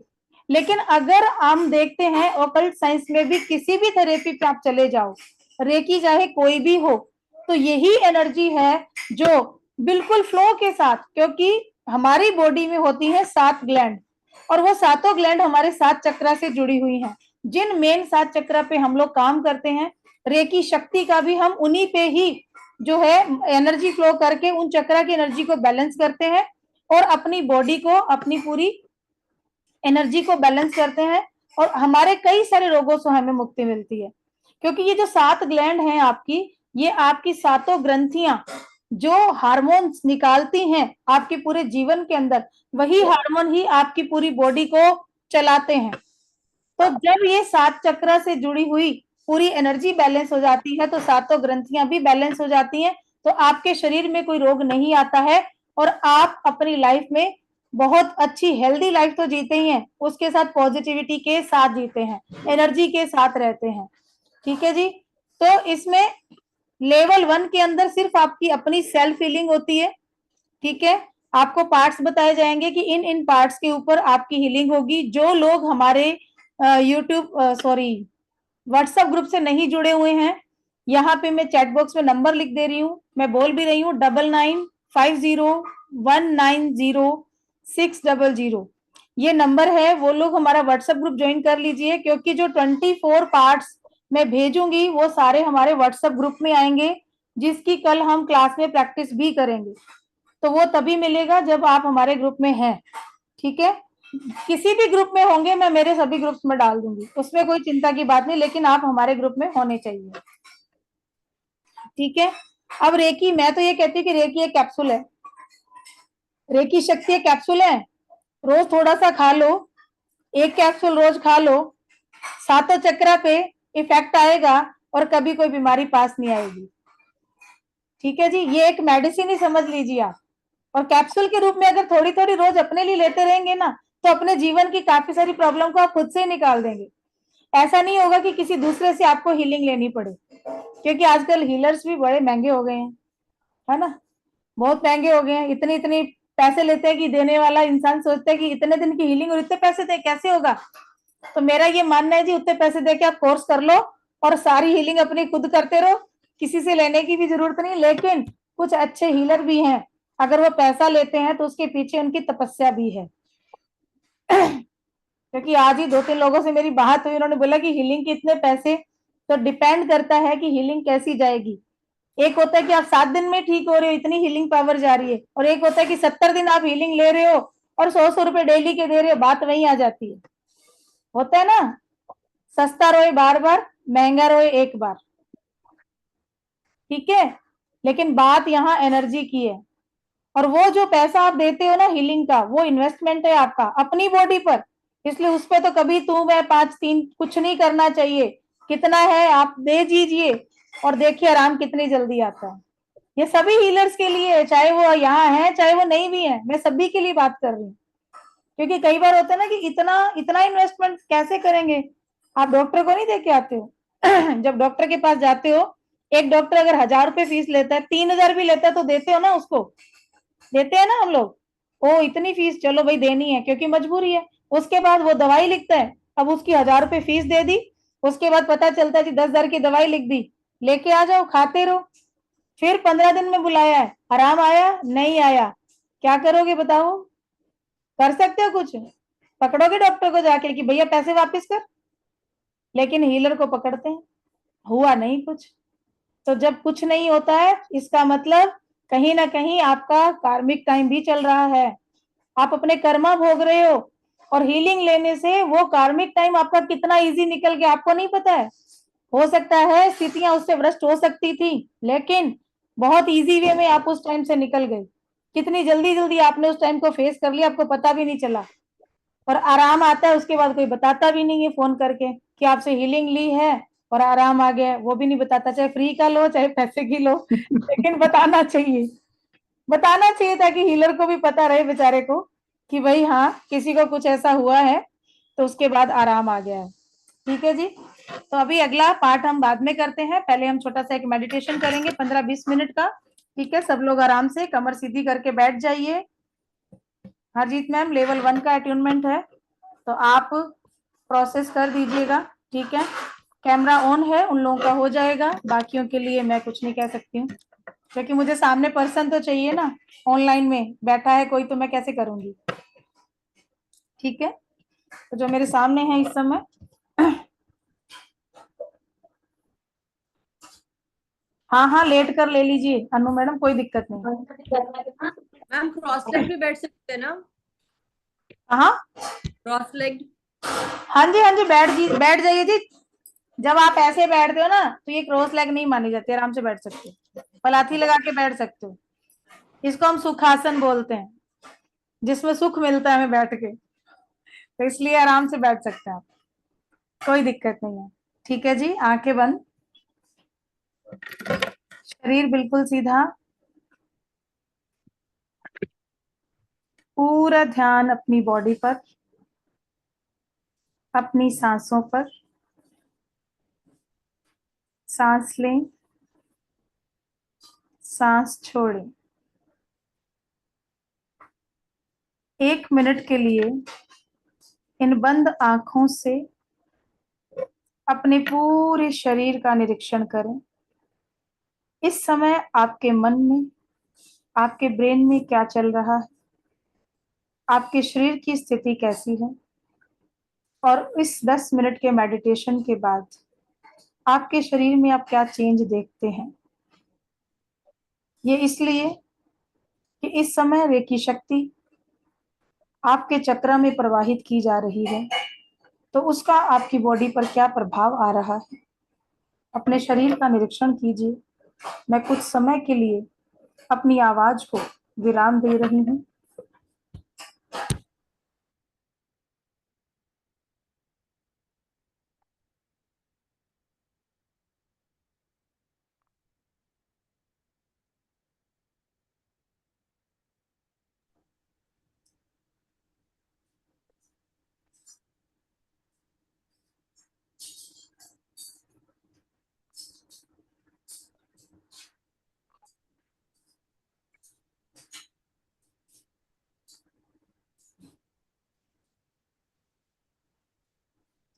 लेकिन अगर हम देखते हैं ऑकल्ट साइंस में भी किसी भी थेरेपी पे आप चले जाओ, रेकी चाहे कोई भी हो, तो यही एनर्जी है जो बिल्कुल फ्लो के साथ, क्योंकि हमारी बॉडी में होती है 7 ग्लैंड और वो सातों ग्लैंड हमारे 7 चक्रा से जुड़ी हुई हैं। जिन मेन 7 चक्रा पे हम लोग काम करते हैं, रेकी शक्ति का भी हम उन्हीं पे ही जो है एनर्जी फ्लो करके उन चक्रा की एनर्जी को बैलेंस करते हैं और अपनी बॉडी को, अपनी पूरी एनर्जी को बैलेंस करते हैं, और हमारे कई सारे रोगों से हमें मुक्ति मिलती है। क्योंकि ये जो 7 ग्लैंड हैं आपकी, ये आपकी सातों ग्रंथियां जो हार्मोन्स निकालती हैं आपके पूरे जीवन के अंदर, वही हार्मोन ही आपकी पूरी बॉडी को चलाते हैं। तो जब ये 7 चक्रा से जुड़ी हुई पूरी एनर्जी बैलेंस हो जाती है तो सातों ग्रंथियां भी बैलेंस हो जाती हैं, तो आपके शरीर में कोई रोग नहीं आता है और आप अपनी लाइफ में बहुत अच्छी हेल्दी लाइफ तो जीते ही हैं, उसके साथ पॉजिटिविटी के साथ जीते हैं, एनर्जी के साथ रहते हैं। ठीक है जी। तो इसमें लेवल 1 के अंदर सिर्फ आपकी अपनी सेल्फ हीलिंग होती है। ठीक है, आपको पार्ट्स बताए जाएंगे कि इन इन पार्ट्स के ऊपर आपकी हीलिंग होगी। जो लोग हमारे व्हाट्सएप ग्रुप से नहीं जुड़े हुए हैं, यहाँ पे मैं चैट बॉक्स में नंबर लिख दे रही हूँ, मैं बोल भी रही हूँ 9950190600, ये नंबर है। वो लोग हमारा व्हाट्सएप ग्रुप ज्वाइन कर लीजिए, क्योंकि जो 24 पार्ट्स मैं भेजूंगी वो सारे हमारे व्हाट्सएप ग्रुप में आएंगे, जिसकी कल हम क्लास में प्रैक्टिस भी करेंगे। तो वो तभी मिलेगा जब आप हमारे ग्रुप में हैं। ठीक है, किसी भी ग्रुप में होंगे, मैं मेरे सभी ग्रुप्स में डाल दूंगी, उसमें कोई चिंता की बात नहीं, लेकिन आप हमारे ग्रुप में होने चाहिए। ठीक है, अब रेकी, मैं तो ये कहती हूँ कि रेकी एक कैप्सूल है, रेकी शक्ति एक कैप्सूल है। रोज थोड़ा सा खा लो, एक कैप्सूल रोज खा लो, सातों चक्रा पे इफेक्ट आएगा और कभी कोई बीमारी पास नहीं आएगी। ठीक है जी, ये एक मेडिसिन ही समझ लीजिए आप। और कैप्सूल के रूप में अगर थोड़ी थोड़ी रोज अपने लिए लेते रहेंगे ना, तो अपने जीवन की काफी सारी प्रॉब्लम को आप खुद से ही निकाल देंगे। ऐसा नहीं होगा कि किसी दूसरे से आपको हीलिंग लेनी पड़े, क्योंकि आजकल हीलर्स भी बड़े महंगे हो गए हैं, है ना, बहुत महंगे हो गए हैं। इतने इतने पैसे लेते हैं कि देने वाला इंसान सोचता है कि इतने दिन की हीलिंग और इतने पैसे दे कैसे होगा। तो मेरा ये मानना है जी, उतने पैसे दे के आप कोर्स कर लो और सारी हीलिंग अपनी खुद करते रहो, किसी से लेने की भी जरूरत नहीं। लेकिन कुछ अच्छे हीलर भी हैं, अगर वो पैसा लेते हैं तो उसके पीछे उनकी तपस्या भी है। क्योंकि आज ही 2-3 लोगों से मेरी बात हुई, उन्होंने बोला कि हीलिंग के इतने पैसे, तो डिपेंड करता है कि हीलिंग कैसी जाएगी। एक होता है कि आप 7 दिन में ठीक हो रहे हो, इतनी हीलिंग पावर जा रही है, और एक होता है कि 70 दिन आप हीलिंग ले रहे हो और 100 रुपए डेली के दे रहे हो। बात वही आ जाती है, होता है ना, सस्ता रोए बार बार, महंगा रोए एक बार। ठीक है, लेकिन बात यहाँ एनर्जी की है। और वो जो पैसा आप देते हो ना हीलिंग का, वो इन्वेस्टमेंट है आपका अपनी बॉडी पर, इसलिए उस पे तो कभी तू मैं 5-3 कुछ नहीं करना चाहिए। कितना है आप दे दीजिए और देखिए आराम कितनी जल्दी आता है। ये सभी हीलर्स के लिए है, चाहे वो यहाँ है चाहे वो नहीं भी है, मैं सभी के लिए बात कर रही हूँ। क्योंकि कई बार होता है ना कि इतना इतना इन्वेस्टमेंट कैसे करेंगे। आप डॉक्टर को नहीं दे के आते हो जब डॉक्टर के पास जाते हो, एक डॉक्टर अगर 1,000 रुपए फीस लेता है, 3,000 भी लेता है, तो देते हो ना उसको, देते हैं ना हम लोग। ओ इतनी फीस, चलो भाई देनी है क्योंकि मजबूरी है। उसके बाद वो दवाई लिखता है, अब उसकी 1,000 रुपए फीस दे दी, उसके बाद पता चलता है जी 10,000 की दवाई लिख दी, लेके आ जाओ खाते रहो। फिर 15 दिन में बुलाया है, आराम आया नहीं आया, क्या करोगे बताओ। कर सकते हो कुछ, पकड़ोगे डॉक्टर को जाके कि भैया पैसे वापस कर, लेकिन हीलर को पकड़ते हैं, हुआ नहीं कुछ। तो जब कुछ नहीं होता है, इसका मतलब कहीं ना कहीं आपका कार्मिक टाइम भी चल रहा है, आप अपने कर्मा भोग रहे हो। और हीलिंग लेने से वो कार्मिक टाइम आपका कितना इजी निकल गया आपको नहीं पता है। हो सकता है स्थितियां उससे भ्रष्ट हो सकती थी, लेकिन बहुत इजी वे में आप उस टाइम से निकल गए। कितनी जल्दी जल्दी आपने उस टाइम को फेस कर लिया, आपको पता भी नहीं चला। और आराम आता है उसके बाद कोई बताता भी नहीं है फोन करके कि आपसे हीलिंग ली है और आराम आ गया, वो भी नहीं बताता, चाहे फ्री का लो चाहे पैसे की लो लेकिन बताना चाहिए, बताना चाहिए ताकि हीलर को भी पता रहे बेचारे को कि भाई हाँ किसी को कुछ ऐसा हुआ है तो उसके बाद आराम आ गया है। ठीक है जी, तो अभी अगला पार्ट हम बाद में करते हैं, पहले हम छोटा सा एक मेडिटेशन करेंगे 15-20 मिनट का। ठीक है, सब लोग आराम से कमर सीधी करके बैठ जाइए। हरजीत मैम लेवल 1 का अट्यूनमेंट है, तो आप प्रोसेस कर दीजिएगा। ठीक है, कैमरा ऑन है, उन लोगों का हो जाएगा, बाकियों के लिए मैं कुछ नहीं कह सकती हूँ, क्योंकि मुझे सामने पर्सन तो चाहिए ना, ऑनलाइन में बैठा है कोई तो मैं कैसे करूंगी। ठीक है, तो जो मेरे सामने है इस समय हाँ हाँ लेट कर ले लीजिए अनु मैडम, कोई दिक्कत नहीं। मैम क्रॉस लेग भी बैठ सकते हैं ना? हाँ क्रॉस लेग। हाँ जी बैठ जाइए जी। जब आप ऐसे बैठते हो ना तो ये क्रॉस लेग नहीं मानी जाती, आराम से बैठ सकते हो, पलाथी लगा के बैठ सकते हो। इसको हम सुखासन बोलते हैं, जिसमें सुख मिलता है हमें बैठ के, तो इसलिए आराम से बैठ सकते हैं आप, कोई दिक्कत नहीं है। ठीक है जी, आंखें बंद, शरीर बिल्कुल सीधा, पूरा ध्यान अपनी बॉडी पर, अपनी सांसों पर। सांस लें, सांस छोड़ें। 1 मिनट के लिए इन बंद आंखों से अपने पूरे शरीर का निरीक्षण करें। इस समय आपके मन में, आपके ब्रेन में क्या चल रहा है, आपके शरीर की स्थिति कैसी है, और इस 10 मिनट के मेडिटेशन के बाद आपके शरीर में आप क्या चेंज देखते हैं। ये इसलिए कि इस समय रेकी शक्ति आपके चक्र में प्रवाहित की जा रही है, तो उसका आपकी बॉडी पर क्या प्रभाव आ रहा है, अपने शरीर का निरीक्षण कीजिए। मैं कुछ समय के लिए अपनी आवाज को विराम दे रही हूँ।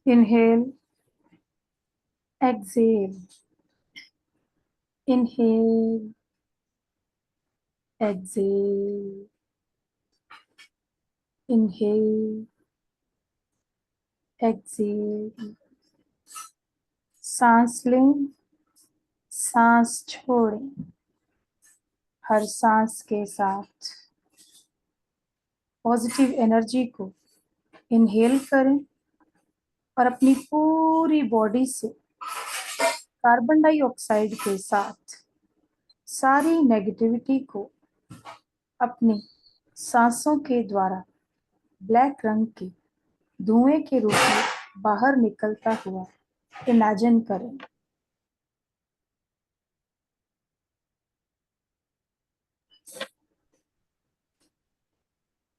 Inhale, exhale, inhale, exhale, inhale, exhale. सांस लें, सांस छोड़ें। हर सांस के साथ पॉजिटिव एनर्जी को इनहेल करें और अपनी पूरी बॉडी से कार्बन डाइऑक्साइड के साथ सारी नेगेटिविटी को अपनी सांसों के द्वारा ब्लैक रंग के धुएं के रूप में बाहर निकलता हुआ इमेजिन करें।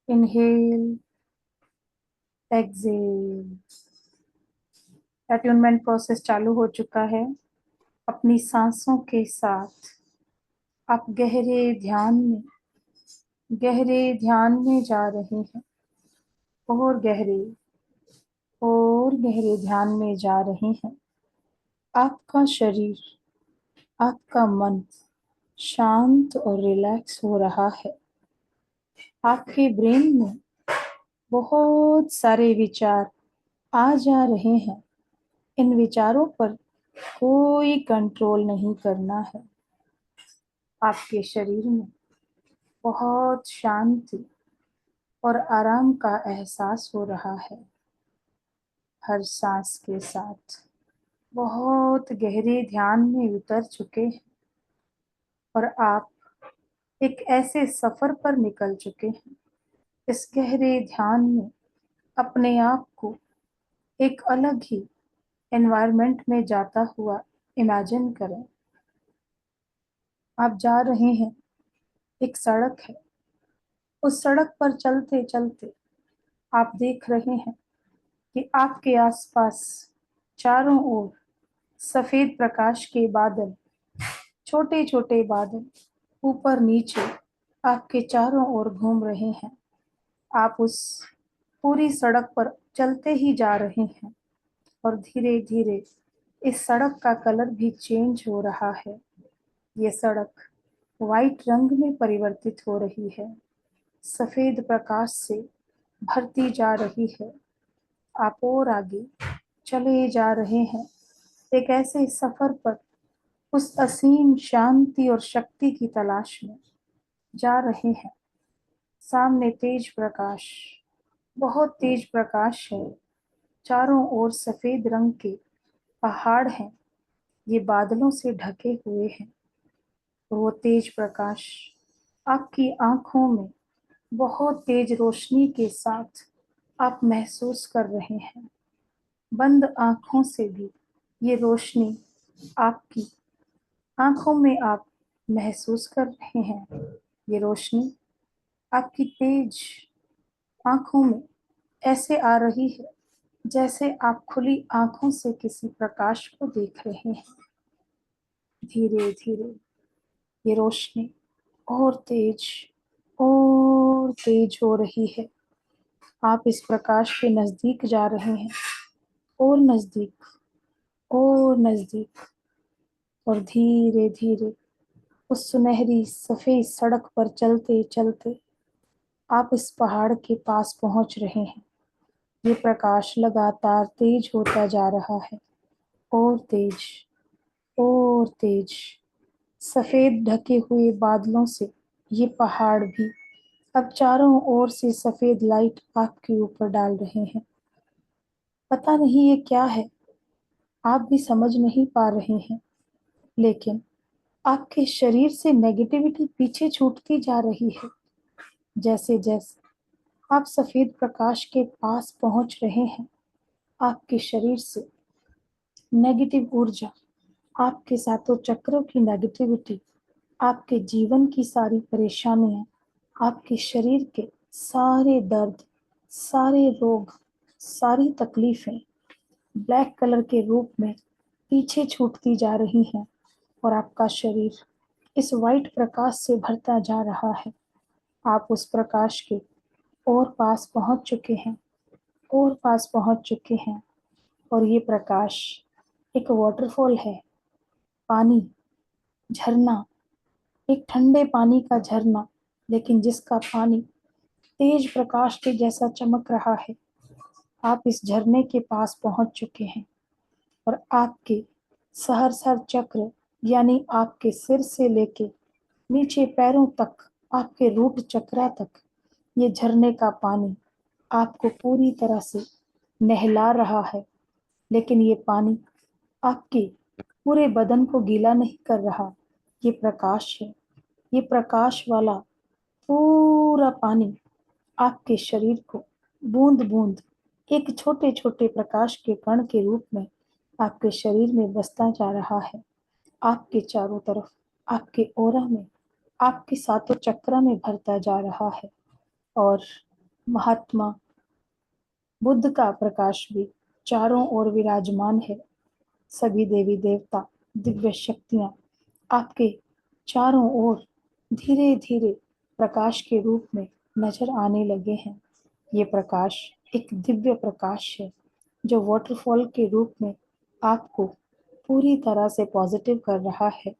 Inhale, exhale. अट्यूनमेंट प्रोसेस चालू हो चुका है। अपनी सांसों के साथ आप गहरे ध्यान में जा रहे हैं और गहरे ध्यान में जा रहे हैं। आपका शरीर, आपका मन शांत और रिलैक्स हो रहा है। आपके ब्रेन में बहुत सारे विचार आ जा रहे हैं। इन विचारों पर कोई कंट्रोल नहीं करना है। आपके शरीर में बहुत शांति और आराम का एहसास हो रहा है। हर सांस के साथ बहुत गहरे ध्यान में उतर चुके हैं और आप एक ऐसे सफर पर निकल चुके हैं। इस गहरे ध्यान में अपने आप को एक अलग ही एनवायरनमेंट में जाता हुआ इमेजिन करें। आप जा रहे हैं, एक सड़क है। उस सड़क पर चलते चलते आप देख रहे हैं कि आपके आसपास चारों ओर सफेद प्रकाश के बादल, छोटे छोटे बादल ऊपर नीचे आपके चारों ओर घूम रहे हैं। आप उस पूरी सड़क पर चलते ही जा रहे हैं और धीरे धीरे इस सड़क का कलर भी चेंज हो रहा है। ये सड़क वाइट रंग में परिवर्तित हो रही है, सफेद प्रकाश से भरती जा रही है। आप और आगे चले जा रहे हैं, एक ऐसे सफर पर उस असीम शांति और शक्ति की तलाश में जा रहे हैं। सामने तेज प्रकाश, बहुत तेज प्रकाश है। चारों ओर सफेद रंग के पहाड़ हैं, ये बादलों से ढके हुए हैं। वो तेज प्रकाश आपकी आंखों में बहुत तेज रोशनी के साथ आप महसूस कर रहे हैं। बंद आंखों से भी ये रोशनी आपकी आंखों में आप महसूस कर रहे हैं। ये रोशनी आपकी तेज आंखों में ऐसे आ रही है जैसे आप खुली आंखों से किसी प्रकाश को देख रहे हैं। धीरे धीरे ये रोशनी और तेज हो रही है। आप इस प्रकाश के नजदीक जा रहे हैं, और नजदीक, और धीरे धीरे उस सुनहरी सफेद सड़क पर चलते चलते आप इस पहाड़ के पास पहुंच रहे हैं। ये प्रकाश लगातार तेज होता जा रहा है, और तेज। सफेद ढके हुए बादलों से ये पहाड़ भी अब चारों ओर से सफेद लाइट आपके ऊपर डाल रहे हैं। पता नहीं ये क्या है, आप भी समझ नहीं पा रहे हैं, लेकिन आपके शरीर से नेगेटिविटी पीछे छूटती जा रही है। जैसे जैसे आप सफेद प्रकाश के पास पहुंच रहे हैं, आपके शरीर से नेगेटिव ऊर्जा, आपके सातों चक्रों की नेगेटिविटी, आपके जीवन की सारी परेशानियां, आपके शरीर के सारे दर्द, सारे रोग, सारी तकलीफें ब्लैक कलर के रूप में पीछे छूटती जा रही हैं और आपका शरीर इस वाइट प्रकाश से भरता जा रहा है। आप उस प्रकाश के और पास पहुंच चुके हैं, और ये प्रकाश एक वाटरफॉल है, पानी, झरना, एक ठंडे पानी का झरना, लेकिन जिसका पानी तेज प्रकाश के जैसा चमक रहा है। आप इस झरने के पास पहुंच चुके हैं और आपके सहस्र चक्र यानी आपके सिर से लेके नीचे पैरों तक, आपके रूट चक्रा तक, ये झरने का पानी आपको पूरी तरह से नहला रहा है। लेकिन ये पानी आपके पूरे बदन को गीला नहीं कर रहा। ये प्रकाश है, ये प्रकाश वाला पूरा पानी आपके शरीर को बूंद बूंद एक छोटे छोटे प्रकाश के कण के रूप में आपके शरीर में बसता जा रहा है। आपके चारों तरफ, आपके ओरा में, आपके सातों चक्र में भरता जा रहा है। और महात्मा बुद्ध का प्रकाश भी चारों ओर विराजमान है। सभी देवी देवता, दिव्य शक्तियां आपके चारों ओर धीरे धीरे प्रकाश के रूप में नजर आने लगे हैं। ये प्रकाश एक दिव्य प्रकाश है जो वाटरफॉल के रूप में आपको पूरी तरह से पॉजिटिव कर रहा है।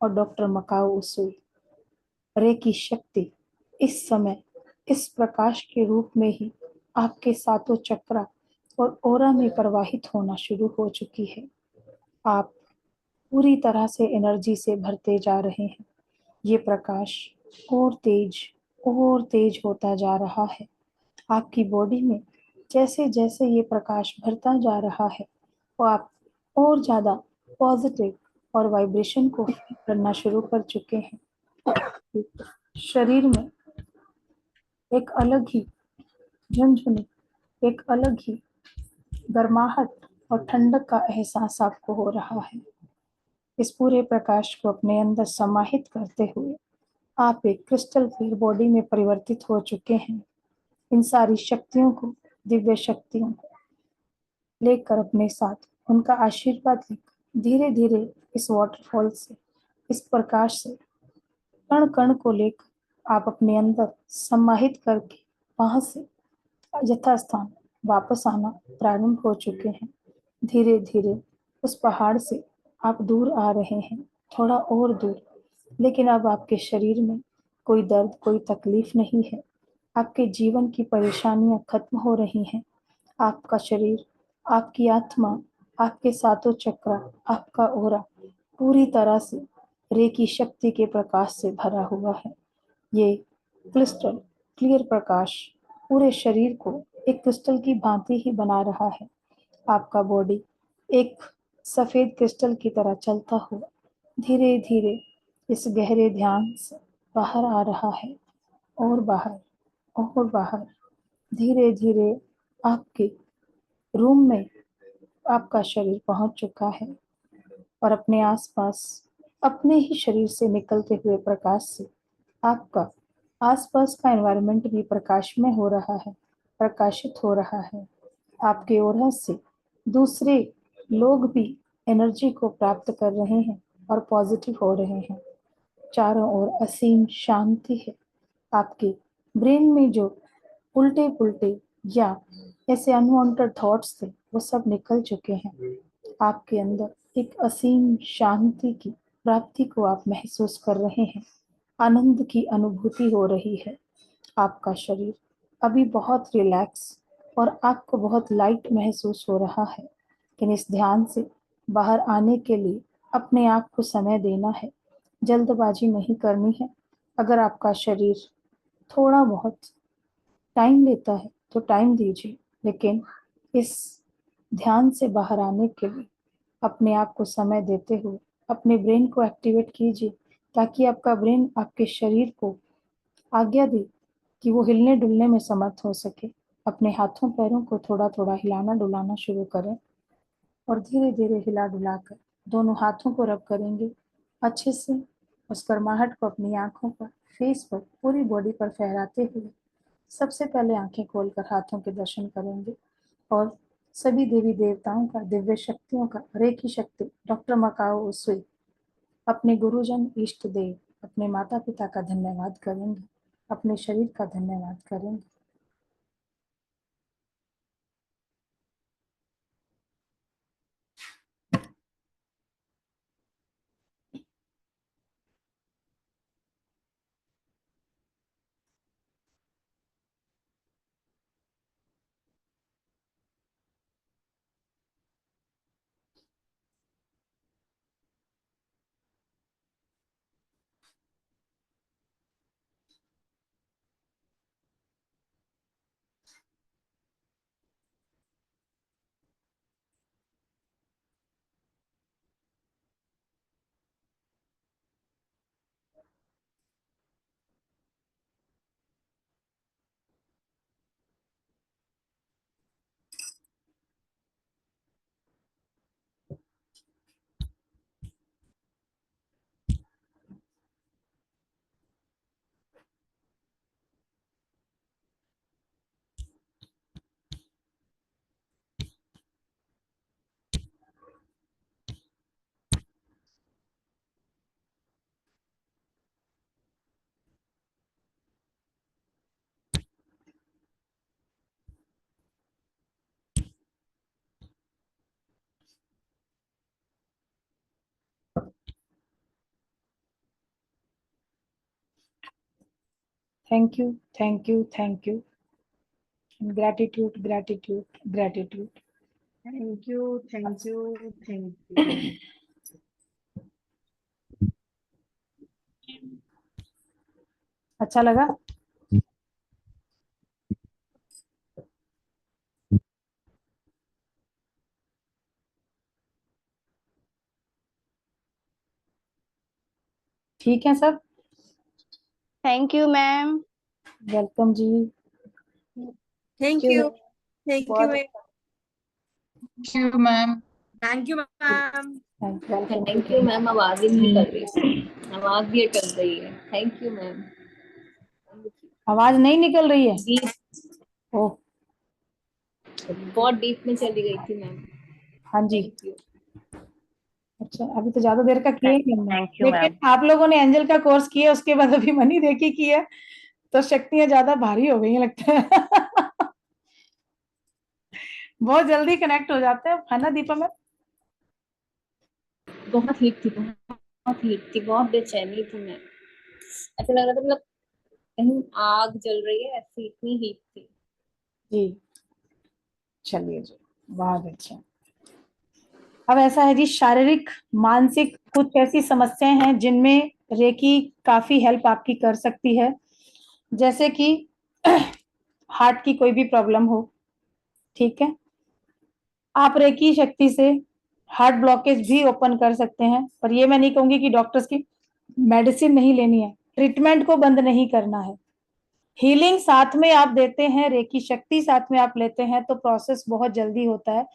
और डॉक्टर मकाओ उसुई रे की शक्ति इस समय इस प्रकाश के रूप में ही आपके सातों चक्रा और ओरा में प्रवाहित होना शुरू हो चुकी है। आप पूरी तरह से एनर्जी से भरते जा रहे हैं। ये प्रकाश और तेज होता जा रहा है। आपकी बॉडी में जैसे जैसे ये प्रकाश भरता जा रहा है, वो आप और ज़्यादा पॉजिटिव और वाइब्रेशन को फील करना शुरू कर चुके हैं। शरीर में एक अलग ही झुनझुनी, एक अलग ही गर्माहट और ठंडक का एहसास आपको हो रहा है। इस पूरे प्रकाश को अपने अंदर समाहित करते हुए आप एक क्रिस्टल क्लियर बॉडी में परिवर्तित हो चुके हैं। इन सारी शक्तियों को, दिव्य शक्तियों को लेकर अपने साथ, उनका आशीर्वाद लेकर धीरे धीरे इस वाटरफॉल से, इस प्रकाश से कण कण को लेकर आप अपने अंदर समाहित करके वहां से यथास्थान वापस आना प्रारंभ हो चुके हैं। धीरे धीरे उस पहाड़ से आप दूर आ रहे हैं, थोड़ा और दूर, लेकिन अब आपके शरीर में कोई दर्द, कोई तकलीफ नहीं है। आपके जीवन की परेशानियां खत्म हो रही हैं। आपका शरीर, आपकी आत्मा, आपके सातों चक्र, आपका ओरा पूरी तरह से रेकी शक्ति के प्रकाश से भरा हुआ है। ये क्रिस्टल क्लियर प्रकाश पूरे शरीर को एक क्रिस्टल की भांति ही बना रहा है। आपका बॉडी एक सफेद क्रिस्टल की तरह चलता हुआ धीरे धीरे इस गहरे ध्यान से बाहर आ रहा है और बाहर और बाहर। धीरे धीरे आपके रूम में आपका शरीर पहुंच चुका है और अपने आसपास अपने ही शरीर से निकलते हुए प्रकाश से आपका आसपास का एनवायरनमेंट भी प्रकाशमय हो रहा है, प्रकाशित हो रहा है। आपके ओरा से दूसरे लोग भी एनर्जी को प्राप्त कर रहे हैं और पॉजिटिव हो रहे हैं। चारों ओर असीम शांति है। आपके ब्रेन में जो उल्टे पुल्टे या ऐसे अनवांटेड थॉट्स थे, वो सब निकल चुके हैं। आपके अंदर एक असीम शांति की प्राप्ति को आप महसूस कर रहे हैं। आनंद की अनुभूति हो रही है। आपका शरीर अभी बहुत रिलैक्स और आपको बहुत लाइट महसूस हो रहा है। लेकिन इस ध्यान से बाहर आने के लिए अपने आप को समय देना है, जल्दबाजी नहीं करनी है। अगर आपका शरीर थोड़ा बहुत टाइम लेता है तो टाइम दीजिए, लेकिन इस ध्यान से बाहर आने के लिए अपने आप को समय देते हुए अपने ब्रेन को एक्टिवेट कीजिए, ताकि आपका ब्रेन आपके शरीर को आज्ञा दे कि वो हिलने डुलने में समर्थ हो सके। अपने हाथों पैरों को थोड़ा थोड़ा हिलाना डुलाना शुरू करें और धीरे धीरे हिला डुलाकर दोनों हाथों को रब करेंगे अच्छे से। उस गर्माहट को अपनी आंखों पर, फेस पर, पूरी बॉडी पर फहराते हुए सबसे पहले आंखें खोलकर हाथों के दर्शन करेंगे और सभी देवी देवताओं का, दिव्य शक्तियों का, रेकी शक्ति, डॉक्टर मकाओ उसुई, अपने गुरुजन, इष्ट देव, अपने माता पिता का धन्यवाद करेंगे, अपने शरीर का धन्यवाद करेंगे। Thank you, thank you, thank you, gratitude, gratitude, gratitude. Thank you, thank you, thank you. अच्छा लगा? ठीक है सब? Thank you ma'am. वेलकम जी। थैंक यू, थैंक यू बहुत ma'am, thank you ma'am. Welcome. Thank you ma'am. आवाज ही नहीं निकल रही, आवाज भी अटक रही है। Thank you ma'am. आवाज नहीं निकल रही है? डीप, ओह, बहुत डीप में चली गई थी मैम। हाँ जी। Thank you. अच्छा, अभी तो ज्यादा देर का किया ही हमने, थैंक यू मैम। लेकिन आप लोगों ने एंजल का कोर्स किया, उसके बाद अभी मनी रेकी किया, तो शक्तियां ज्यादा भारी हो गई हैं लगता है। बहुत जल्दी कनेक्ट हो जाते हैं, है ना दीपा मैम? बहुत हीट थी, बहुत हीट थी, बहुत बेचैनी थी मैं। ऐसा लग रहा था मतलब कहीं आग जल रही है, ऐसी इतनी हीट थी। जी, चलिए जी, बहुत अच्छा। अब ऐसा है जी, शारीरिक मानसिक कुछ ऐसी समस्याएं हैं जिनमें रेकी काफी हेल्प आपकी कर सकती है, जैसे कि हार्ट की कोई भी प्रॉब्लम हो, ठीक है, आप रेकी शक्ति से हार्ट ब्लॉकेज भी ओपन कर सकते हैं। पर ये मैं नहीं कहूंगी कि डॉक्टर्स की मेडिसिन नहीं लेनी है, ट्रीटमेंट को बंद नहीं करना है। हीलिंग साथ में आप देते हैं, रेकी शक्ति साथ में आप लेते हैं, तो प्रोसेस बहुत जल्दी होता है,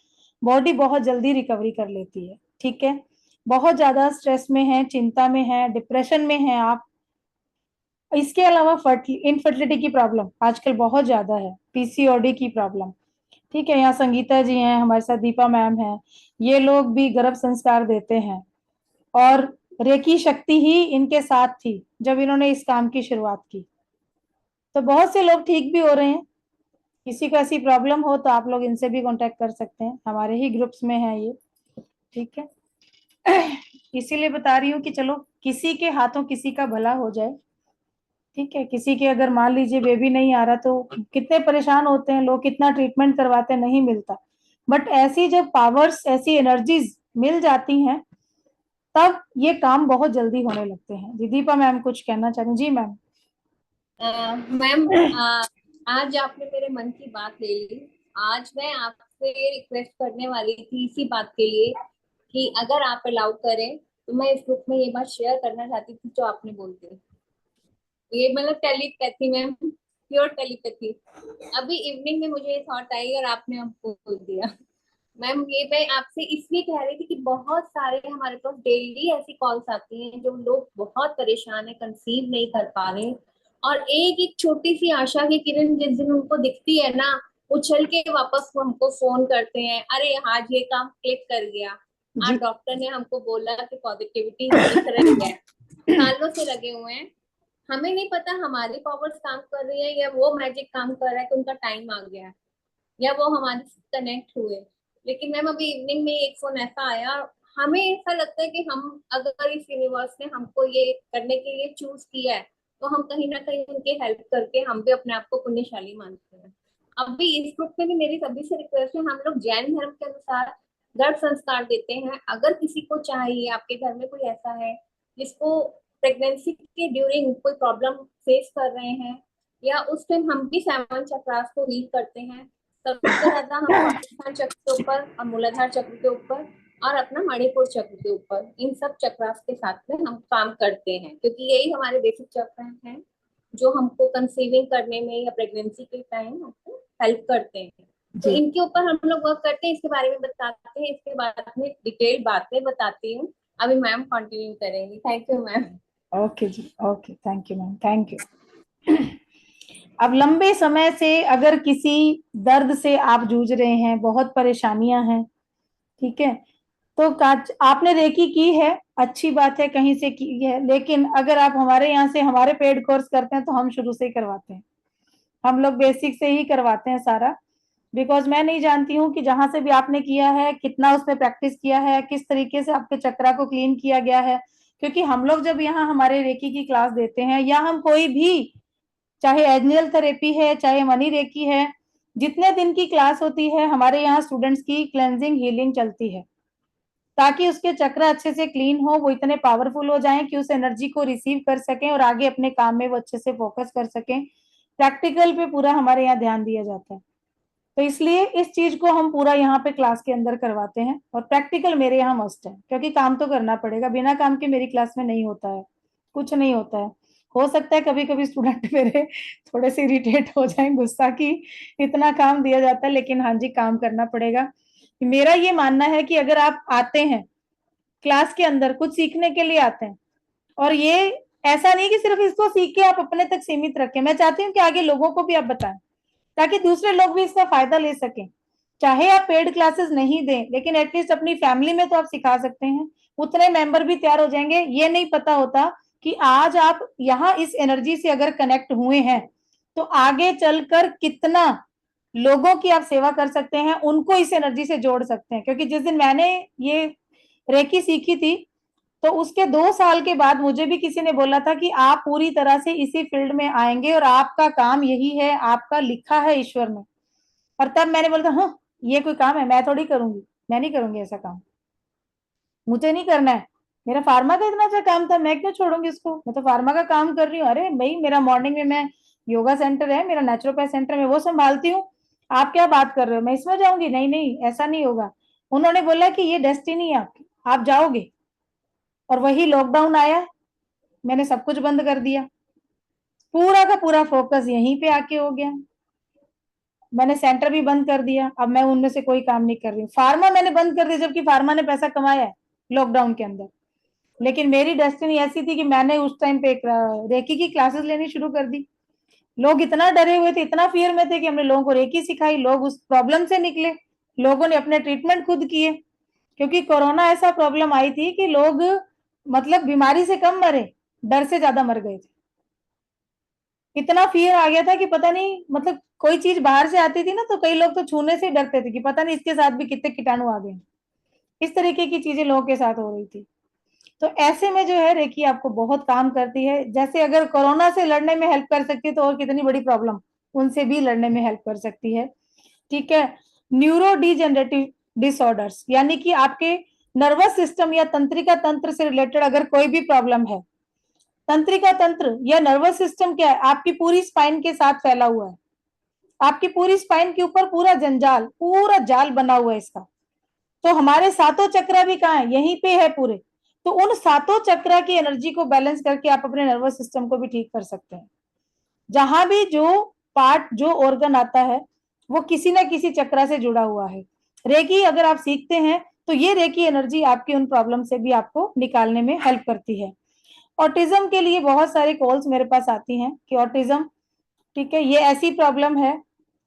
बॉडी बहुत जल्दी रिकवरी कर लेती है, ठीक है। बहुत ज्यादा स्ट्रेस में है, चिंता में है, डिप्रेशन में है आप, इसके अलावा इनफर्टिलिटी की प्रॉब्लम आजकल बहुत ज्यादा है, पीसीओडी की प्रॉब्लम, ठीक है। यहाँ संगीता जी हैं हमारे साथ, दीपा मैम हैं, ये लोग भी गर्भ संस्कार देते हैं, और रेकी शक्ति ही इनके साथ थी जब इन्होंने इस काम की शुरुआत की, तो बहुत से लोग ठीक भी हो रहे हैं। किसी को ऐसी प्रॉब्लम हो तो आप लोग इनसे भी कांटेक्ट कर सकते हैं, हमारे ही ग्रुप्स में है ये, ठीक है। इसीलिए बता रही हूँ कि चलो किसी के हाथों किसी का भला हो जाए, ठीक है। किसी के अगर मान लीजिए बेबी नहीं आ रहा तो कितने परेशान होते हैं लोग, कितना ट्रीटमेंट करवाते हैं, नहीं मिलता, बट ऐसी जब पावर्स, ऐसी एनर्जीज मिल जाती हैं, तब ये काम बहुत जल्दी होने लगते हैं। जी दीपा मैम कुछ कहना चाह रही हैं? जी मैम। मैम, आज आपने मेरे मन की बात ले ली। आज मैं आपसे रिक्वेस्ट करने वाली थी इसी बात के लिए कि अगर आप अलाउ करें तो मैं इस ग्रुप में ये बात शेयर करना चाहती थी जो आपने बोल दी। ये मतलब टेलीपैथी मैम, प्योर टेलीपैथी। अभी इवनिंग में मुझे ये थॉट आई और आपने हमको बोल दिया। मैम, ये मैं आपसे इसलिए कह रही थी कि बहुत सारे हमारे पास डेली ऐसी कॉल्स आती हैं जो लोग बहुत परेशान है, कंसीव नहीं कर पा रहे, और एक एक छोटी सी आशा की किरण जिस दिन उनको दिखती है ना, उछल के वापस वो हमको फोन करते हैं, अरे आज ये काम क्लिक कर गया, आज जी डॉक्टर ने हमको बोला कि पॉजिटिविटी दिख रही है। सालों से लगे हुए हैं, हमें नहीं पता हमारी पावर्स काम कर रही है या वो मैजिक काम कर रहा है कि उनका टाइम आ गया है या वो हमारे से कनेक्ट हुए। लेकिन मैम अभी इवनिंग में एक फोन ऐसा आया, हमें ऐसा लगता है कि हम अगर इस यूनिवर्स ने हमको ये करने के लिए चूज किया है तो हम कहीं ना कहीं उनकी हेल्प करके हम भी अपने आप को पुण्यशाली मानते हैं। अभी इस ग्रुप में भी मेरी सभी से रिक्वेस्ट है, हम लोग जैन धर्म के अनुसार गर्भ संस्कार देते हैं। अगर किसी को चाहिए, आपके घर में कोई ऐसा है जिसको प्रेगनेंसी के ड्यूरिंग कोई प्रॉब्लम फेस कर रहे हैं, या उस टाइम हम भी 7 चक्रास को हील करते हैं। सबसे ज्यादा हम स्वादिष्ठान चक्र के ऊपर और मूलाधार चक्र के ऊपर और अपना मणिपुर चक्र के ऊपर, इन सब चक्रास के साथ में हम काम करते हैं, क्योंकि यही हमारे बेसिक चक्र हैं जो हमको कंसीविंग करने में या प्रेगनेंसी के टाइम हमको हेल्प करते हैं। तो जी इनके ऊपर हम लोग वर्क करते हैं, इसके बारे में बताते हैं, इसके बाद में डिटेल बातें बताती हूँ। अभी मैम कंटिन्यू करेंगी। Thank you ma'am. ओके जी, okay, thank you ma'am, thank you. अब लंबे समय से अगर किसी दर्द से आप जूझ रहे हैं, बहुत परेशानियां हैं, ठीक है, तो आपने रेकी की है, अच्छी बात है, कहीं से की है, लेकिन अगर आप हमारे यहाँ से हमारे पेड कोर्स करते हैं तो हम शुरू से ही करवाते हैं, हम लोग बेसिक से ही करवाते हैं सारा। बिकॉज मैं नहीं जानती हूँ कि जहां से भी आपने किया है कितना उसमें प्रैक्टिस किया है, किस तरीके से आपके चक्रा को क्लीन किया गया है, क्योंकि हम लोग जब यहाँ हमारे रेकी की क्लास देते हैं या हम कोई भी चाहे एंजल थेरेपी है, चाहे मनी रेकी है, जितने दिन की क्लास होती है हमारे यहाँ स्टूडेंट्स की क्लेंजिंग हीलिंग चलती है, ताकि उसके चक्र अच्छे से क्लीन हो, वो इतने पावरफुल हो जाएं कि उस एनर्जी को रिसीव कर सकें और आगे अपने काम में वो अच्छे से फोकस कर सकें। प्रैक्टिकल पे पूरा हमारे यहाँ ध्यान दिया जाता है, तो इसलिए इस चीज को हम पूरा यहाँ पे क्लास के अंदर करवाते हैं। और प्रैक्टिकल मेरे यहाँ मस्ट है, क्योंकि काम तो करना पड़ेगा, बिना काम के मेरी क्लास में नहीं होता है, कुछ नहीं होता है। हो सकता है कभी कभी स्टूडेंट मेरे थोड़े से इरिटेट हो जाए, गुस्सा की इतना काम दिया जाता है, लेकिन हाँ जी काम करना पड़ेगा। मेरा ये मानना है कि अगर आप आते हैं क्लास के अंदर कुछ सीखने के लिए आते हैं, और ये ऐसा नहीं कि सिर्फ इसको सीख के आप अपने तक सीमित रखें, मैं चाहती हूँ कि आगे लोगों को भी आप बताएं, ताकि दूसरे लोग भी इसका फायदा ले सकें। चाहे आप पेड क्लासेस नहीं दें, लेकिन एटलीस्ट अपनी फैमिली में तो आप सिखा सकते हैं, उतने मेंबर भी तैयार हो जाएंगे। ये नहीं पता होता कि आज आप यहाँ इस एनर्जी से अगर कनेक्ट हुए हैं तो आगे चलकर कितना लोगों की आप सेवा कर सकते हैं, उनको इस एनर्जी से जोड़ सकते हैं। क्योंकि जिस दिन मैंने ये रेकी सीखी थी, तो उसके 2 साल के बाद मुझे भी किसी ने बोला था कि आप पूरी तरह से इसी फील्ड में आएंगे और आपका काम यही है, आपका लिखा है ईश्वर में। और तब मैंने बोला था हाँ ये कोई काम है, मैं थोड़ी करूंगी, मैं नहीं करूंगी ऐसा काम, मुझे नहीं करना है। मेरा फार्मा का इतना अच्छा काम था, मैं क्यों छोड़ूंगी उसको, मैं तो फार्मा का काम कर रही हूँ। अरे भाई मेरा मॉर्निंग में मैं योगा सेंटर है, मेरा नेचुरोपैथ सेंटर में वो संभालती हूँ, आप क्या बात कर रहे हो, मैं इसमें जाऊंगी? नहीं नहीं ऐसा नहीं होगा। उन्होंने बोला कि ये डेस्टिनी है आपकी, आप जाओगे। और वही लॉकडाउन आया, मैंने सब कुछ बंद कर दिया, पूरा का पूरा फोकस यहीं पे आके हो गया। मैंने सेंटर भी बंद कर दिया, अब मैं उनमें से कोई काम नहीं कर रही हूँ। फार्मा मैंने बंद कर दिया, जबकि फार्मा ने पैसा कमाया है लॉकडाउन के अंदर। लेकिन मेरी डेस्टिनी ऐसी थी कि मैंने उस टाइम पे रेकी की क्लासेस लेनी शुरू कर दी। लोग इतना डरे हुए थे, इतना फियर में थे कि हमने लोगों को रेकी सिखाई, लोग उस प्रॉब्लम से निकले, लोगों ने अपने ट्रीटमेंट खुद किए। क्योंकि कोरोना ऐसा प्रॉब्लम आई थी कि लोग मतलब बीमारी से कम मरे, डर से ज्यादा मर गए थे। इतना फियर आ गया था कि पता नहीं, मतलब कोई चीज बाहर से आती थी ना तो कई लोग तो छूने से डरते थे कि पता नहीं इसके साथ भी कितने कीटाणु आ गए। इस तरीके की चीजें लोगों के साथ हो रही थी। तो ऐसे में जो है रेकी आपको बहुत काम करती है। जैसे अगर कोरोना से लड़ने में हेल्प कर सकती है, तो और कितनी बड़ी प्रॉब्लम उनसे भी लड़ने में हेल्प कर सकती है। ठीक है। न्यूरो डिजेनरेटिव डिसऑर्डर्स, यानी कि आपके नर्वस सिस्टम या तंत्रिका तंत्र से रिलेटेड अगर कोई भी प्रॉब्लम है, तंत्रिका तंत्र या नर्वस सिस्टम क्या है, आपकी पूरी स्पाइन के साथ फैला हुआ है। आपकी पूरी स्पाइन के ऊपर पूरा जंजाल, पूरा जाल बना हुआ है इसका। तो हमारे सातों चक्र भी कहाँ है, यहीं पे है पूरे। तो उन सातों चक्र की एनर्जी को बैलेंस करके आप अपने नर्वस सिस्टम को भी ठीक कर सकते हैं। जहां भी जो पार्ट, जो ऑर्गन आता है, वो किसी ना किसी चक्र से जुड़ा हुआ है। रेकी अगर आप सीखते हैं तो ये रेकी एनर्जी आपकी उन प्रॉब्लम से भी आपको निकालने में हेल्प करती है। ऑटिज्म के लिए बहुत सारे कॉल्स मेरे पास आती हैं कि ऑटिज्म, ठीक है, ये ऐसी प्रॉब्लम है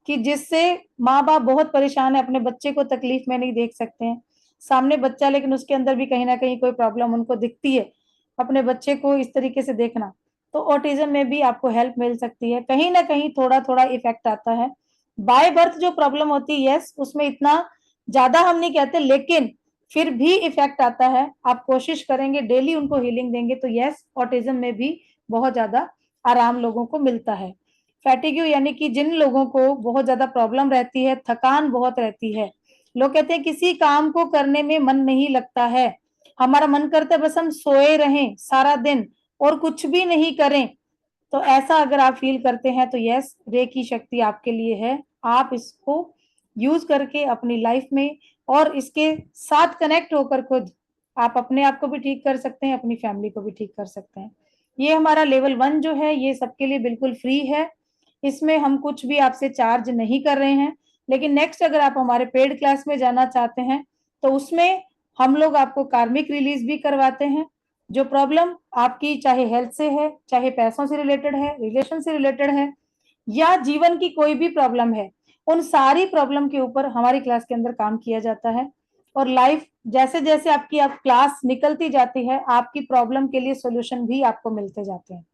कि जिससे माँ बाप बहुत परेशान है, अपने बच्चे को तकलीफ में नहीं देख सकते हैं। सामने बच्चा, लेकिन उसके अंदर भी कहीं ना कहीं कोई प्रॉब्लम उनको दिखती है, अपने बच्चे को इस तरीके से देखना। तो ऑटिज्म में भी आपको हेल्प मिल सकती है। कहीं ना कहीं थोड़ा थोड़ा इफेक्ट आता है। बाय बर्थ जो प्रॉब्लम होती है, यस, उसमें इतना ज्यादा हम नहीं कहते, लेकिन फिर भी इफेक्ट आता है। आप कोशिश करेंगे, डेली उनको हीलिंग देंगे, तो यस, ऑटिज्म में भी बहुत ज्यादा आराम लोगों को मिलता है। फैटिग्यू, यानी कि जिन लोगों को बहुत ज्यादा प्रॉब्लम रहती है, थकान बहुत रहती है, लोग कहते हैं किसी काम को करने में मन नहीं लगता है, हमारा मन करता है बस हम सोए रहें सारा दिन और कुछ भी नहीं करें। तो ऐसा अगर आप फील करते हैं तो यस, रेकी शक्ति आपके लिए है। आप इसको यूज करके अपनी लाइफ में और इसके साथ कनेक्ट होकर खुद आप अपने आप को भी ठीक कर सकते हैं, अपनी फैमिली को भी ठीक कर सकते हैं। ये हमारा लेवल 1 जो है, ये सबके लिए बिल्कुल फ्री है। इसमें हम कुछ भी आपसे चार्ज नहीं कर रहे हैं। लेकिन नेक्स्ट अगर आप हमारे पेड क्लास में जाना चाहते हैं तो उसमें हम लोग आपको कार्मिक रिलीज भी करवाते हैं। जो प्रॉब्लम आपकी चाहे हेल्थ से है, चाहे पैसों से रिलेटेड है, रिलेशन से रिलेटेड है, या जीवन की कोई भी प्रॉब्लम है, उन सारी प्रॉब्लम के ऊपर हमारी क्लास के अंदर काम किया जाता है। और लाइफ जैसे जैसे आपकी आप क्लास निकलती जाती है, आपकी प्रॉब्लम के लिए सोल्यूशन भी आपको मिलते जाते हैं।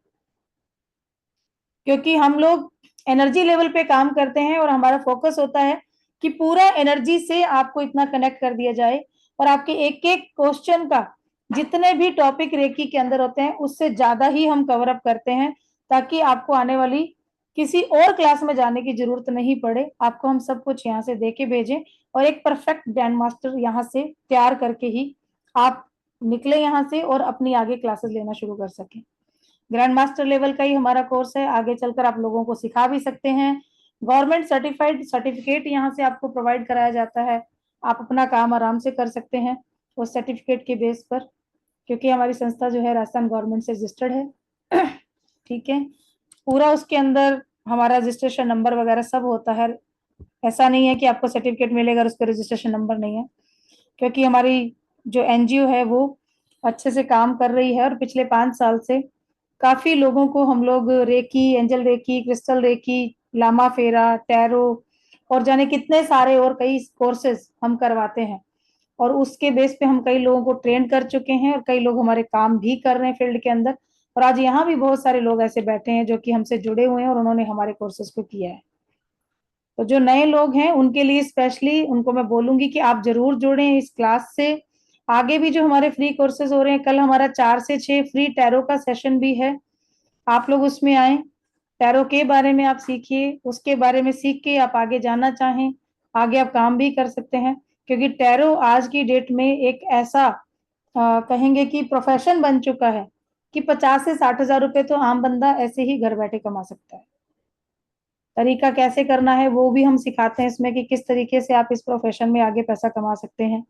क्योंकि हम लोग एनर्जी लेवल पे काम करते हैं और हमारा फोकस होता है कि पूरा एनर्जी से आपको इतना कनेक्ट कर दिया जाए, और आपके एक एक क्वेश्चन का जितने भी टॉपिक रेकी के अंदर होते हैं उससे ज्यादा ही हम कवर अप करते हैं, ताकि आपको आने वाली किसी और क्लास में जाने की जरूरत नहीं पड़े, आपको हम सब कुछ यहाँ से दे के भेजें और एक परफेक्ट ग्रैंड मास्टर यहाँ से तैयार करके ही आप निकले यहाँ से और अपनी आगे क्लासेस लेना शुरू कर सकें। ग्रैंड मास्टर लेवल का ही हमारा कोर्स है, आगे चलकर आप लोगों को सिखा भी सकते हैं। गवर्नमेंट सर्टिफाइड सर्टिफिकेट यहाँ से आपको प्रोवाइड कराया जाता है, आप अपना काम आराम से कर सकते हैं उस सर्टिफिकेट के बेस पर, क्योंकि हमारी संस्था जो है राजस्थान गवर्नमेंट से रजिस्टर्ड है। ठीक है, पूरा उसके अंदर हमारा रजिस्ट्रेशन नंबर वगैरह सब होता है। ऐसा नहीं है कि आपको सर्टिफिकेट मिलेगा उस पर रजिस्ट्रेशन नंबर नहीं है, क्योंकि हमारी जो एनजीओ है वो अच्छे से काम कर रही है और पिछले 5 साल से काफी लोगों को हम लोग reiki, angel reiki, crystal reiki, Lama Fera, tarot और जाने कितने सारे और कई कोर्सेज हम करवाते हैं और उसके बेस पे हम कई लोगों को ट्रेन कर चुके हैं और कई लोग हमारे काम भी कर रहे हैं फील्ड के अंदर। और आज यहाँ भी बहुत सारे लोग ऐसे बैठे हैं जो कि हमसे जुड़े हुए हैं और उन्होंने हमारे कोर्सेज को किया है। तो जो नए लोग हैं उनके लिए स्पेशली उनको मैं बोलूंगी कि आप जरूर जुड़ें इस क्लास से। आगे भी जो हमारे फ्री कोर्सेज हो रहे हैं, कल हमारा 4 से 6 फ्री टैरो का सेशन भी है, आप लोग उसमें आए, टैरो के बारे में आप सीखिए, उसके बारे में सीख के आप आगे जाना चाहें, आगे आप काम भी कर सकते हैं, क्योंकि टैरो आज की डेट में एक ऐसा कहेंगे कि प्रोफेशन बन चुका है कि 50 से 60 हजार रुपए तो आम बंदा ऐसे ही घर बैठे कमा सकता है। तरीका कैसे करना है वो भी हम सिखाते हैं इसमें कि किस तरीके से आप इस प्रोफेशन में आगे पैसा कमा सकते हैं।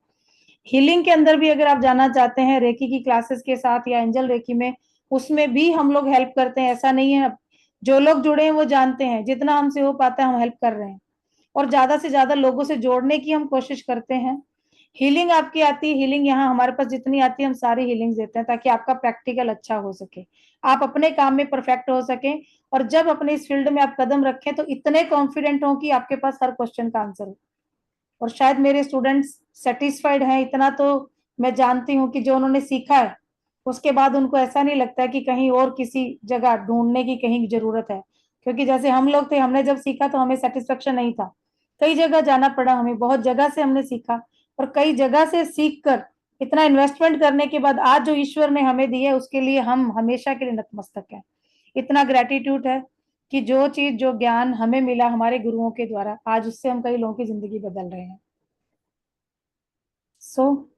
हीलिंग के अंदर भी अगर आप जाना चाहते हैं रेकी की क्लासेस के साथ या एंजल रेकी में, उसमें भी हम लोग हेल्प करते हैं। ऐसा नहीं है, जो लोग जुड़े हैं वो जानते हैं जितना हमसे हो पाता है हम हेल्प कर रहे हैं और ज्यादा से ज्यादा लोगों से जोड़ने की हम कोशिश करते हैं। हीलिंग आपकी आती है, हीलिंग यहाँ हमारे पास जितनी आती है हम सारी हीलिंग देते हैं ताकि आपका प्रैक्टिकल अच्छा हो सके, आप अपने काम में परफेक्ट हो सके और जब अपने इस फील्ड में आप कदम रखें तो इतने कॉन्फिडेंट हो कि आपके पास हर क्वेश्चन का आंसर हो। और शायद मेरे स्टूडेंट्स सेटिस्फाइड हैं इतना तो मैं जानती हूँ कि जो उन्होंने सीखा है उसके बाद उनको ऐसा नहीं लगता कि कहीं और किसी जगह ढूंढने की कहीं जरूरत है, क्योंकि जैसे हम लोग थे, हमने जब सीखा तो हमें सेटिस्फेक्शन नहीं था, कई जगह जाना पड़ा, हमें बहुत जगह से हमने सीखा और कई जगह से सीख कर इतना इन्वेस्टमेंट करने के बाद आज जो ईश्वर ने हमें दी है उसके लिए हम हमेशा के लिए नतमस्तक हैं। इतना ग्रेटिट्यूड है कि जो चीज जो ज्ञान हमें मिला हमारे गुरुओं के द्वारा आज उससे हम कई लोगों की जिंदगी बदल रहे हैं। सो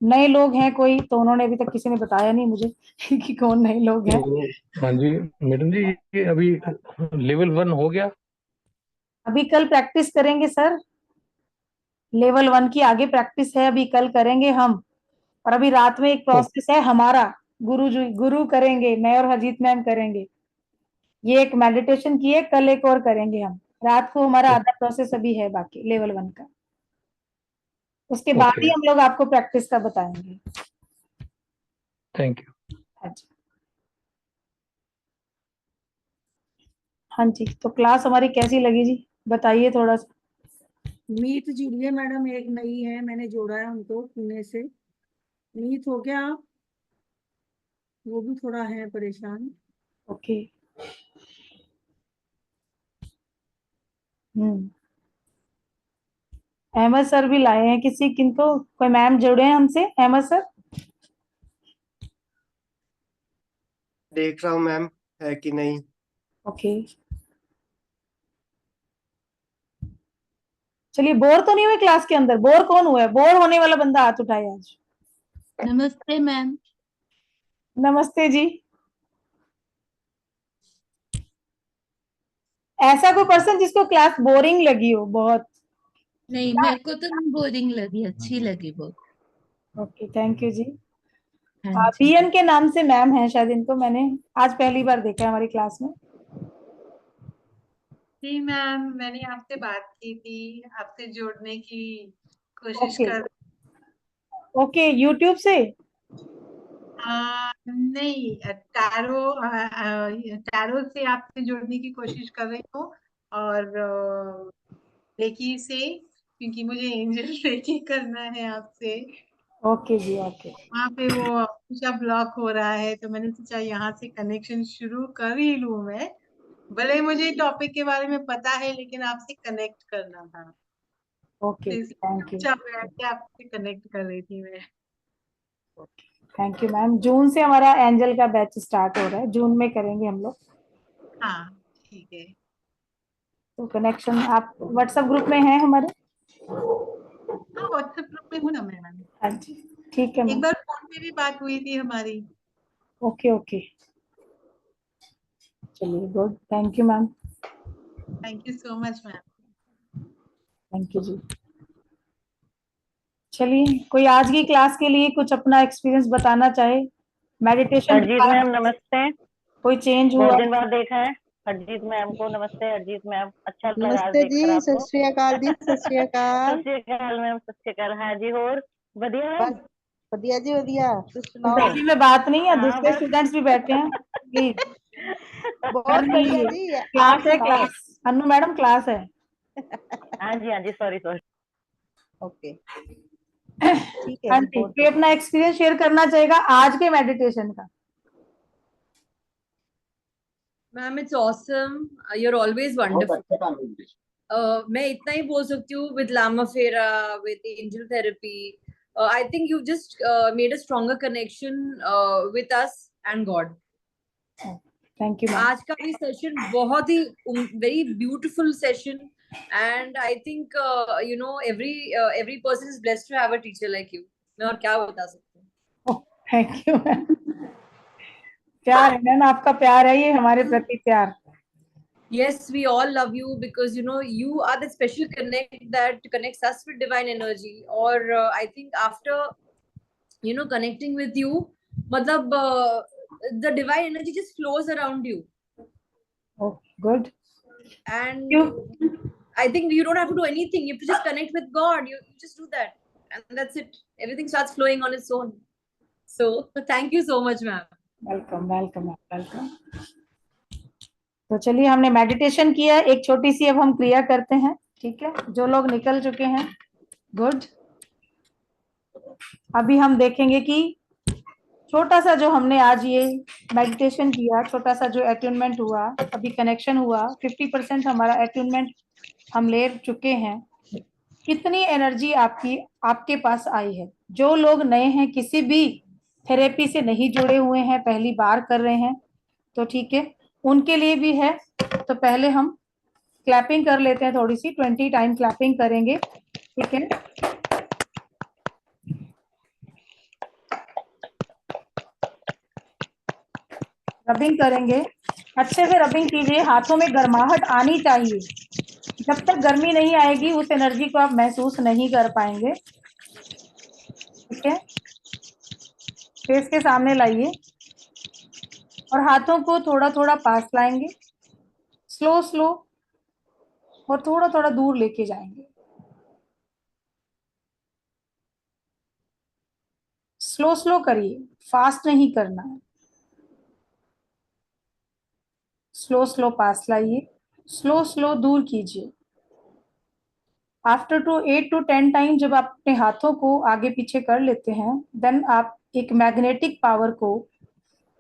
नए लोग हैं कोई, तो उन्होंने अभी तक किसी ने बताया नहीं मुझे कि कौन नए लोग हैं। तो हाँ जी मैडम जी, ये अभी लेवल 1 हो गया? अभी कल प्रैक्टिस करेंगे सर, लेवल 1 की आगे प्रैक्टिस है, अभी कल करेंगे हम। और अभी रात में एक प्रोसेस है हमारा, गुरु करेंगे, मैं और हरजीत मैम करेंगे। ये एक मेडिटेशन की है, कल एक और करेंगे हम रात को, हमारा आधा प्रोसेस अभी है बाकी लेवल 1 का, उसके बाद ही ओके, हम लोग आपको प्रैक्टिस का बताएंगे। Thank you. हाँ जी, हाँ जी, तो क्लास हमारी कैसी लगी जी, बताइए थोड़ा सा। मीत जुड़ी है मैडम, एक नई है, मैंने जोड़ा है उनको पुणे से। मीत हो गया आप? वो भी थोड़ा है परेशान। ओके। हम्म, अहमद सर भी लाए हैं किसी, किनको कोई मैम जुड़े हैं हमसे, अहमद सर? देख रहा हूँ मैम, है कि नहीं। ओके, चलिए, बोर तो नहीं हुए क्लास के अंदर? बोर कौन हुआ है? बोर होने वाला बंदा हाथ उठाए आज। नमस्ते मैम। नमस्ते जी। ऐसा कोई पर्सन जिसको क्लास बोरिंग लगी हो बहुत? नहीं, मेरे को तो नहीं बोरिंग लगी, अच्छी लगी बहुत। ओके, थैंक यू जी। हाँ जी। बीएन के नाम से मैम है शायद, इनको मैंने आज पहली बार देखा है हमारी क्लास में। जी मैम, मैंने आपसे बात की थी, आपसे जोड़ने की कोशिश ओके, कर। ओके, यूट्यूब से? नहीं, टैरो से आपसे जोड़ने की कोशिश कर रही हूँ और रेकी से, क्योंकि मुझे एंजल रेकी करना है आपसे। ओके जी, ओके। वहाँ पे वो हमेशा ब्लॉक हो रहा है, तो मैंने सोचा यहाँ से कनेक्शन शुरू कर ही लूँ मैं। भले मुझे टॉपिक के बारे में पता है लेकिन आपसे कनेक्ट करना था, ओके, तो थैंक यू। इसलिए आपसे कनेक्ट कर रही थी मैं। Thank you ma'am. जून से हमारा एंजल का बैच स्टार्ट हो रहा है, जून में करेंगे हम लोग। हाँ ठीक है। तो कनेक्शन, आप व्हाट्सएप ग्रुप में हैं हमारे? हाँ, व्हाट्सएप ग्रुप में हूँ ना मैं मैम। हाँ जी, ठीक है एक मैम। बार फोन पे भी बात हुई थी हमारी। ओके ओके, चलिए good, thank you ma'am. Thank you so much ma'am. Thank you जी। चलिए, कोई आज की क्लास के लिए कुछ अपना एक्सपीरियंस बताना चाहे? मेडिटेशन के हरजीत बाद मैम नमस्ते, कोई चेंज हुआ? बहुत दिन बाद देखा है हरजीत मैम को। नमस्ते हरजीत मैम, अच्छा लगा आज नमस्ते देखकर जी, आपको। सत श्री अकाल जी, सत श्री अकाल। सत श्री अकाल मैम, सत श्री अकाल। हाँ जी, और बढ़िया मैम? बस बढ़िया जी, बढ़िया। तुम सुनाओ? दही में बात नहीं है, हाँ दूसरे बस। स्टूडेंट्स भी बैठे हैं, प्लीज कर बहुत बढ़िया लीजिए। जी, आप क्लास है, सुनाओ? क्लास, अनु मैडम क्लास है। हाँ जी, सॉरी सॉरी। ओके, ठीक है हाँ जी, जी, बहुत कोई अपना एक्सपीरियंस शेयर करना चाहेगा आज के मेडिटेशन का? Ma'am it's awesome, you're always बहुत wonderful. अच्छा कॉन्वर्सेशन। मैं इतना ही बोल सकती हूँ with Lama Fera, with angel therapy, I think you just made a stronger connection with us and God. Thank you ma'am. आज का भी सेशन बहुत ही very beautiful session, and I think you know every person is blessed to have a teacher like you. मैं और क्या बता सकती हूँ। Thank you ma'am. प्यार है मैम, आपका प्यार है ये हमारे प्रति प्यार। Yes, we all love you because you know you are the special connect that connects us with divine energy. Or I think after you know connecting with you, matlab the divine energy just flows around you. Oh, good. And You. I think you don't have to do anything. You have to just connect with God. You just do that, and that's it. Everything starts flowing on its own. So thank you so much, ma'am. Welcome welcome welcome. तो चलिए, हमने meditation किया, एक छोटी सी अब हम क्रिया करते हैं, ठीक है? जो लोग निकल चुके हैं, गुड। अभी हम देखेंगे कि छोटा सा जो हमने आज ये मेडिटेशन किया, छोटा सा जो अट्यूनमेंट हुआ, अभी कनेक्शन हुआ, 50% हमारा अट्यूनमेंट हम ले चुके हैं। कितनी एनर्जी आपके पास आई है? जो लोग नए हैं, किसी भी थेरेपी से नहीं जुड़े हुए हैं, पहली बार कर रहे हैं, तो ठीक है, उनके लिए भी है। तो पहले हम क्लैपिंग कर लेते हैं, थोड़ी सी 20 टाइम क्लैपिंग करेंगे, ठीक है? रबिंग करेंगे, अच्छे से रबिंग कीजिए, हाथों में गर्माहट आनी चाहिए। जब तक गर्मी नहीं आएगी उस एनर्जी को आप महसूस नहीं कर पाएंगे, ठीक है? फेस के सामने लाइए और हाथों को थोड़ा थोड़ा पास लाएंगे, स्लो स्लो, और थोड़ा थोड़ा दूर लेके जाएंगे। स्लो स्लो करिए, फास्ट नहीं करना है। स्लो स्लो पास लाइए, स्लो स्लो दूर कीजिए। आफ्टर 8 to 10 टाइम जब आप अपने हाथों को आगे पीछे कर लेते हैं, देन आप एक मैग्नेटिक पावर को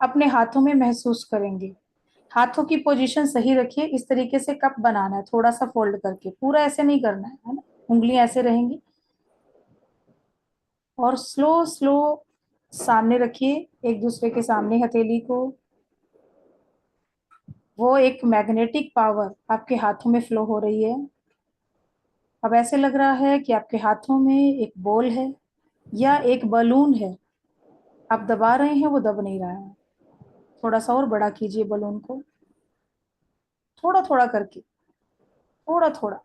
अपने हाथों में महसूस करेंगे। हाथों की पोजीशन सही रखिए, इस तरीके से कप बनाना है, थोड़ा सा फोल्ड करके, पूरा ऐसे नहीं करना है ना, उंगलियां ऐसे रहेंगी। और स्लो स्लो सामने रखिए, एक दूसरे के सामने हथेली को। वो एक मैग्नेटिक पावर आपके हाथों में फ्लो हो रही है। अब ऐसे लग रहा है कि आपके हाथों में एक बॉल है या एक बलून है, आप दबा रहे हैं, वो दब नहीं रहा है। थोड़ा सा और बड़ा कीजिए बलून को, थोड़ा थोड़ा करके, थोड़ा थोड़ा,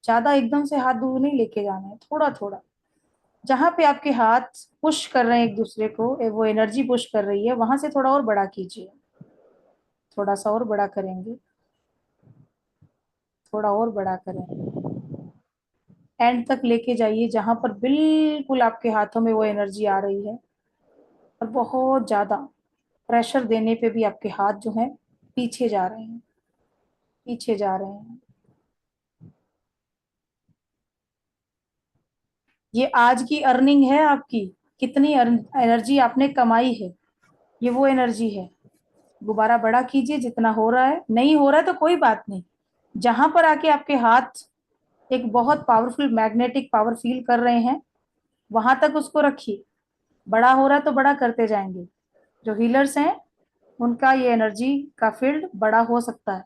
ज्यादा एकदम से हाथ दूर नहीं लेके जाना है, थोड़ा थोड़ा। जहां पे आपके हाथ पुश कर रहे हैं एक दूसरे को, वो एनर्जी पुश कर रही है, वहां से थोड़ा और बड़ा कीजिए। थोड़ा सा और बड़ा करेंगे, थोड़ा और बड़ा करेंगे, एंड तक लेके जाइए जहां पर बिल्कुल आपके हाथों में वो एनर्जी आ रही है। और बहुत ज्यादा प्रेशर देने पे भी आपके हाथ जो हैं पीछे जा रहे हैं, पीछे जा रहे हैं। ये आज की अर्निंग है आपकी, कितनी एनर्जी आपने कमाई है, ये वो एनर्जी है। गुब्बारा बड़ा कीजिए, जितना हो रहा है। नहीं हो रहा है तो कोई बात नहीं, जहां पर आके आपके हाथ एक बहुत पावरफुल मैग्नेटिक पावर फील कर रहे हैं, वहां तक उसको रखिए। बड़ा हो रहा है तो बड़ा करते जाएंगे। जो हीलर्स हैं उनका ये एनर्जी का फील्ड बड़ा हो सकता है।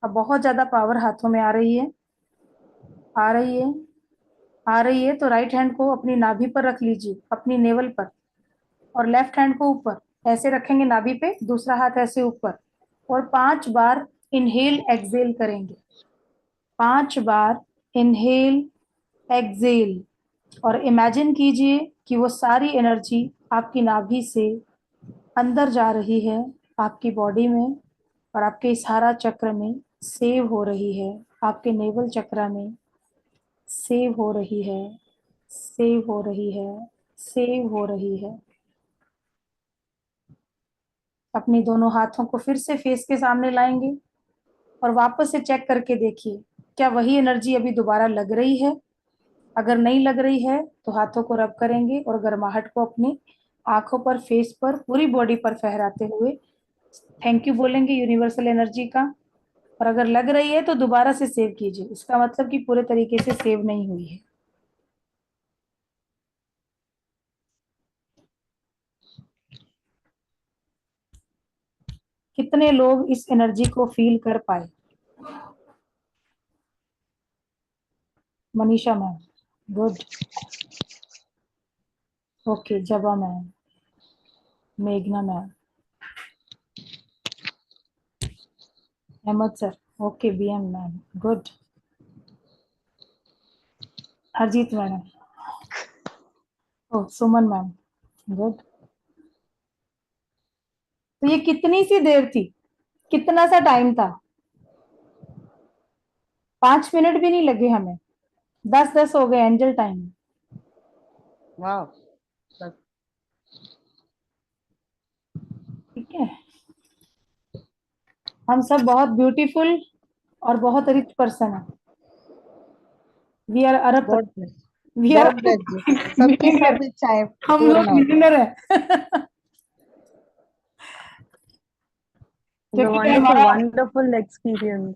अब बहुत ज्यादा पावर हाथों में आ रही है, आ रही है, आ रही है। तो राइट हैंड को अपनी नाभि पर रख लीजिए, अपनी नेवल पर, और लेफ्ट हैंड को ऊपर ऐसे रखेंगे नाभि पे, दूसरा हाथ ऐसे ऊपर, और 5 बार इनहेल एक्सहेल करेंगे। 5 बार इनहेल एक्सहेल, और इमेजिन कीजिए कि वो सारी एनर्जी आपकी नाभि से अंदर जा रही है आपकी बॉडी में, और आपके इस हारा चक्र में सेव हो रही है, आपके नेवल चक्र में सेव हो रही है, सेव हो रही है, सेव हो रही है। अपनी दोनों हाथों को फिर से फेस के सामने लाएंगे और वापस से चेक करके देखिए क्या वही एनर्जी अभी दोबारा लग रही है। अगर नहीं लग रही है तो हाथों को रब करेंगे और गर्माहट को अपनी आंखों पर, फेस पर, पूरी बॉडी पर फहराते हुए थैंक यू बोलेंगे यूनिवर्सल एनर्जी का। और अगर लग रही है तो दोबारा से सेव कीजिए, इसका मतलब कि पूरे तरीके से सेव नहीं हुई है। कितने लोग इस एनर्जी को फील कर पाए? Manisha ma'am, good. Okay, Jaba ma'am, मेघना ma'am, Ahmed sir, okay, BM ma'am, good. Harjeet madam, ओ सुमन मैम, गुड। तो ये कितनी सी देर थी, कितना सा टाइम था? 5 मिनट भी नहीं लगे हमें, 10-10 हो गए एंजल टाइम। वाह, ठीक है, हम सब बहुत ब्यूटीफुल और बहुत रिच पर्सन है। वी आर अरब, वी आर सबकी सब इच्छाएं हम लोग पूर्ण हो। मिलियनर है। क्योंकि हमारा wonderful experience.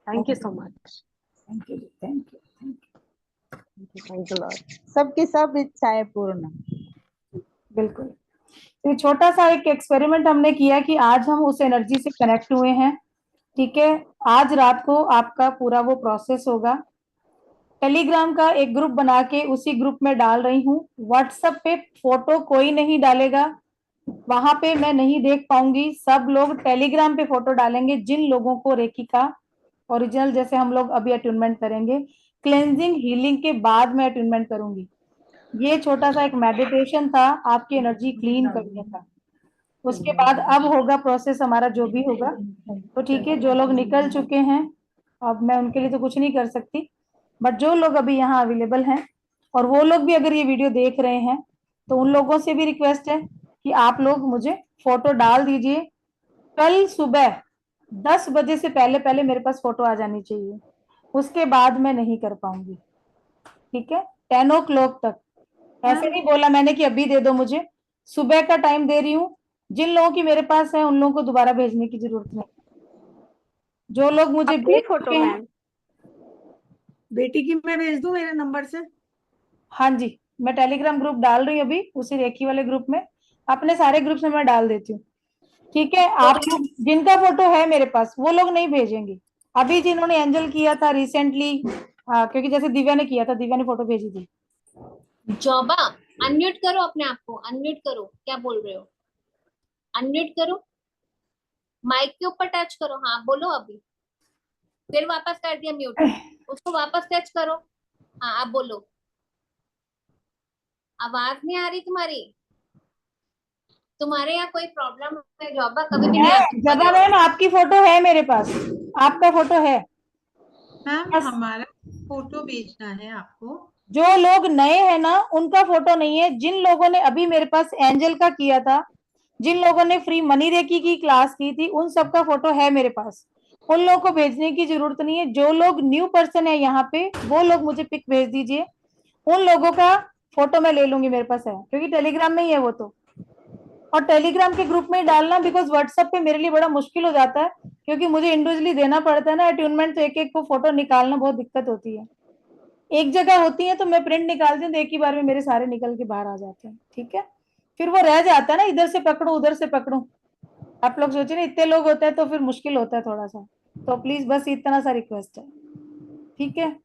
Thank you so much. Thank you, thank you, Thanks a lot. सबकी सब इच्छाएं पूर्ण। बिल्कुल। तो ये छोटा सा एक एक्सपेरिमेंट हमने किया कि आज हम उस एनर्जी से कनेक्ट हुए हैं। ठीक है, आज रात को आपका पूरा वो प्रोसेस होगा। टेलीग्राम का एक ग्रुप बना के उसी ग्रुप में डाल रही हूँ। व्हाट्सएप पे फोटो कोई नहीं डालेगा, वहां पे मैं नहीं देख पाऊंगी। सब लोग टेलीग्राम पे फोटो डालेंगे जिन लोगों को रेकी का ओरिजिनल, जैसे हम लोग अभी अट्यूनमेंट करेंगे, क्लेंजिंग हीलिंग के बाद मैं अट्यूनमेंट करूंगी। ये छोटा सा एक मेडिटेशन था आपकी एनर्जी क्लीन करने का। उसके बाद अब होगा प्रोसेस हमारा जो भी होगा। तो ठीक है, जो लोग निकल चुके हैं अब मैं उनके लिए तो कुछ नहीं कर सकती, बट जो लोग अभी यहाँ अवेलेबल हैं और वो लोग भी अगर ये वीडियो देख रहे हैं तो उन लोगों से भी रिक्वेस्ट है कि आप लोग मुझे फोटो डाल दीजिए। कल सुबह 10 बजे से पहले पहले मेरे पास फोटो आ जानी चाहिए, उसके बाद मैं नहीं कर पाऊंगी। ठीक है, 10 o'clock तक। ऐसे नहीं बोला मैंने कि अभी दे दो मुझे, सुबह का टाइम दे रही हूँ। जिन लोगों की मेरे पास है उन लोगों को दोबारा भेजने की जरूरत नहीं। जो लोग मुझे अपनी भेज फोटो चुके हैं, मैम, बेटी की मैं भेज दूं मेरे नंबर से? हाँ जी, मैं टेलीग्राम ग्रुप डाल रही हूँ अभी, उसी रेखी वाले ग्रुप में, अपने सारे ग्रुप्स में मैं डाल देती हूँ। ठीक है, आप लोग जिनका फोटो है मेरे पास वो लोग नहीं भेजेंगे। अभी जिन्होंने एंजल किया था रिसेंटली, क्योंकि जैसे दिव्या ने किया था, दिव्या ने फोटो भेजी थी। जॉबा, अनम्यूट करो अपने आप को, अनम्यूट करो, क्या बोल रहे हो? अनम्यूट करो, माइक के ऊपर टच करो, हाँ बोलो अभी। फिर वापस कर दिया म्यूट, उसको वापस टच करो, हाँ आप बोलो। आवाज नहीं आ रही तुम्हारी? तुम्हारे यहाँ कोई प्रॉब्लम है जॉबा? कभी भी नहीं आती जबा मैम, आपकी फोटो है मेरे पास, आपका फोटो है। मैम हमारा फोटो भेजना है आपको। जो लोग नए हैं ना उनका फोटो नहीं है। जिन लोगों ने अभी मेरे पास एंजल का किया था, जिन लोगों ने फ्री मनी रेकी की क्लास की थी, उन सबका फोटो है मेरे पास। उन लोगों को भेजने की जरूरत नहीं है। जो लोग न्यू पर्सन है यहाँ पे वो लोग मुझे पिक भेज दीजिए, उन लोगों का फोटो मैं ले लूंगी, मेरे पास है, क्योंकि टेलीग्राम में ही है वो तो। और टेलीग्राम के ग्रुप में ही डालना, बिकॉज व्हाट्सएप पे मेरे लिए बड़ा मुश्किल हो जाता है, क्योंकि मुझे इंडिविजुअली देना पड़ता है ना अट्यूनमेंट, तो एक एक को फोटो निकालना बहुत दिक्कत होती है। एक जगह होती है तो मैं प्रिंट निकालती हूँ तो एक ही बार में मेरे सारे निकल के बाहर आ जाते हैं। ठीक है, फिर वो रह जाता है ना, इधर से पकड़ो उधर से पकड़ो। आप लोग सोचिए ना, इतने लोग होते हैं तो फिर मुश्किल होता है थोड़ा सा। तो प्लीज बस इतना सा रिक्वेस्ट है, ठीक है।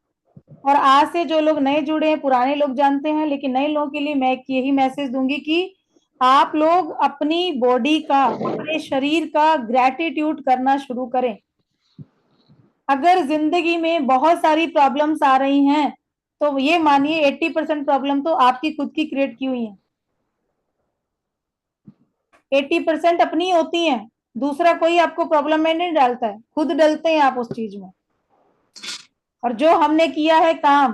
और आज से जो लोग नए जुड़े हैं, पुराने लोग जानते हैं, लेकिन नए लोगों के लिए मैं यही मैसेज दूंगी कि आप लोग अपनी बॉडी का, अपने शरीर का ग्रैटिट्यूड करना शुरू करें। अगर जिंदगी में बहुत सारी प्रॉब्लम्स आ रही हैं तो ये मानिए 80% प्रॉब्लम तो आपकी खुद की क्रिएट की हुई है। 80% अपनी होती हैं, दूसरा कोई आपको प्रॉब्लम में नहीं डालता है, खुद डलते हैं आप उस चीज में। और जो हमने किया है काम,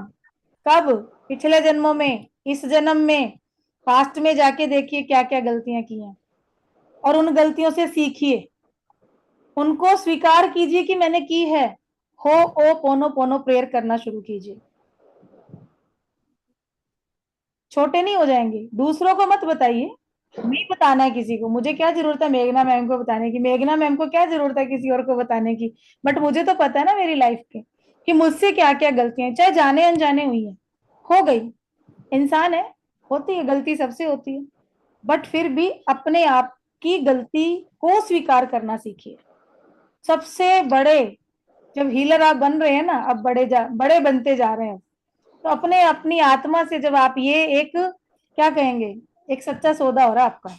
कब? पिछले जन्मों में, इस जन्म में, पास्ट में जाके देखिए क्या क्या गलतियां की हैं और उन गलतियों से सीखिए, उनको स्वीकार कीजिए कि मैंने की है। हो ओ पोनो पोनो प्रेयर करना शुरू कीजिए, छोटे नहीं हो जाएंगे। दूसरों को मत बताइए, नहीं बताना है किसी को। मुझे क्या जरूरत है मेघना मैम को बताने की, मेघना मैम को क्या जरूरत है किसी और को बताने की। बट मुझे तो पता है ना मेरी लाइफ के कि मुझसे क्या क्या गलतियां, चाहे जाने अनजाने हुई है, हो गई, इंसान है, होती है गलती, सबसे होती है। बट फिर भी अपने आप की गलती को स्वीकार करना सीखिए। सबसे बड़े, जब हीलर आप बन रहे हैं ना, अब बड़े बनते जा रहे हैं, तो अपने अपनी आत्मा से जब आप ये एक क्या कहेंगे, एक सच्चा सौदा हो रहा है आपका,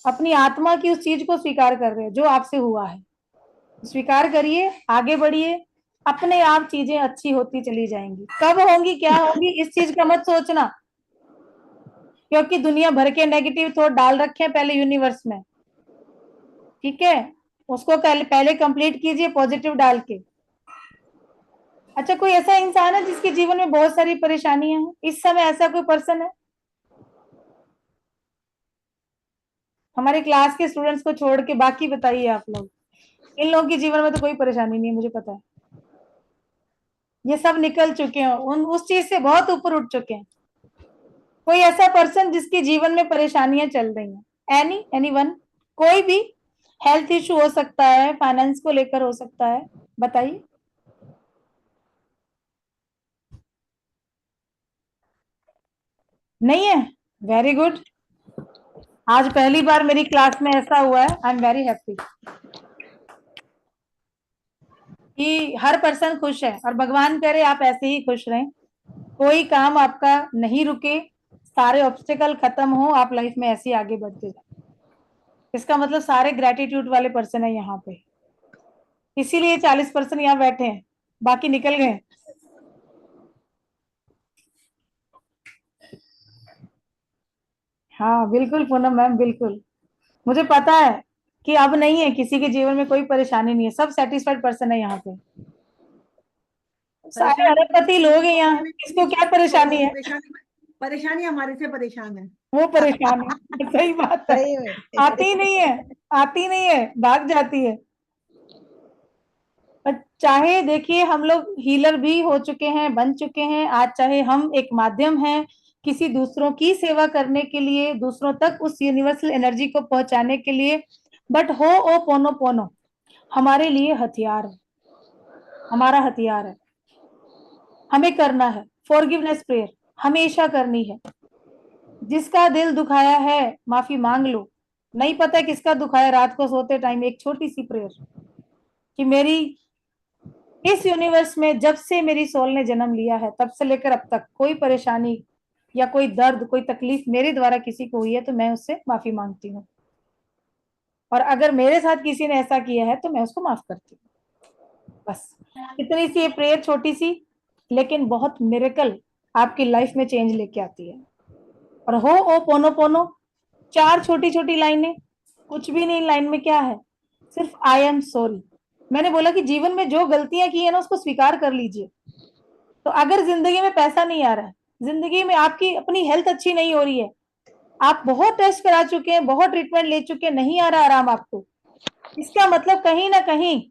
अपनी आत्मा की उस चीज को स्वीकार कर रहे हैं जो आपसे हुआ है, स्वीकार करिए, आगे बढ़िए, अपने आप चीजें अच्छी होती चली जाएंगी। कब होंगी, क्या होंगी, इस चीज का मत सोचना, क्योंकि दुनिया भर के नेगेटिव थॉट डाल रखे हैं पहले यूनिवर्स में, ठीक है। उसको पहले कंप्लीट कीजिए पॉजिटिव डाल के। अच्छा, कोई ऐसा इंसान है जिसके जीवन में बहुत सारी परेशानियां हैं इस समय? ऐसा कोई पर्सन है? हमारे क्लास के स्टूडेंट्स को छोड़ के बाकी बताइए आप लोग। इन लोगों के जीवन में तो कोई परेशानी नहीं है, मुझे पता है। ये सब निकल चुके हैं, उस चीज से बहुत ऊपर उठ चुके हैं। कोई ऐसा पर्सन जिसके जीवन में परेशानियां चल रही हैं? एनीवन? कोई भी? हेल्थ इशू हो सकता है, फाइनेंस को लेकर हो सकता है, बताइए। नहीं है? Very good. आज पहली बार मेरी क्लास में ऐसा हुआ है, आई एम वेरी हैप्पी कि हर पर्सन खुश है, और भगवान करे आप ऐसे ही खुश रहें, कोई काम आपका नहीं रुके, सारे ऑब्स्टिकल खत्म हो, आप लाइफ में ऐसे ही आगे बढ़ते जाए। इसका मतलब सारे ग्रेटिट्यूड वाले पर्सन है यहाँ पे, इसीलिए 40% यहाँ बैठे हैं, बाकी निकल गए। हाँ बिल्कुल पूनम मैम, बिल्कुल मुझे पता है कि अब नहीं है, किसी के जीवन में कोई परेशानी नहीं है, सब सेटिस्फाइड पर्सन है यहाँ पे, सारे अरबपति लोग हैं यहाँ, किसको क्या परेशानी है? परेशानी हमारे से परेशान है, वो परेशान है, सही बात है, आती ही नहीं है, आती नहीं है, भाग जाती है। पर चाहे देखिए, हम लोग हीलर भी हो चुके हैं, बन चुके हैं, आज चाहे हम एक माध्यम हैं किसी दूसरों की सेवा करने के लिए, दूसरों तक उस यूनिवर्सल एनर्जी को पहुंचाने के लिए, बट हो ओ पोनो पोनो हमारे लिए हथियार है, हमारा हथियार है, हमें करना है। फॉरगिवनेस प्रेयर हमेशा करनी है। जिसका दिल दुखाया है माफी मांग लो, नहीं पता किसका दुखाया, रात को सोते टाइम एक छोटी सी प्रेयर कि मेरी इस यूनिवर्स में जब से मेरी सोल ने जन्म लिया है तब से लेकर अब तक कोई परेशानी या कोई दर्द, कोई तकलीफ मेरे द्वारा किसी को हुई है तो मैं उससे माफी मांगती हूँ, और अगर मेरे साथ किसी ने ऐसा किया है तो मैं उसको माफ करती हूँ। बस इतनी सी ये प्रेयर, छोटी सी, लेकिन बहुत मिरेकल आपकी लाइफ में चेंज लेके आती है। और हो ओ पोनो पोनो 4 छोटी छोटी लाइनें, कुछ भी नहीं, लाइन में क्या है, सिर्फ आई एम सॉरी। मैंने बोला कि जीवन में जो गलतियां की है ना उसको स्वीकार कर लीजिए। तो अगर जिंदगी में पैसा नहीं आ रहा है, जिंदगी में आपकी अपनी हेल्थ अच्छी नहीं हो रही है, आप बहुत टेस्ट करा चुके हैं, बहुत ट्रीटमेंट ले चुके हैं, नहीं आ रहा आराम आपको, इसका मतलब कहीं ना कहीं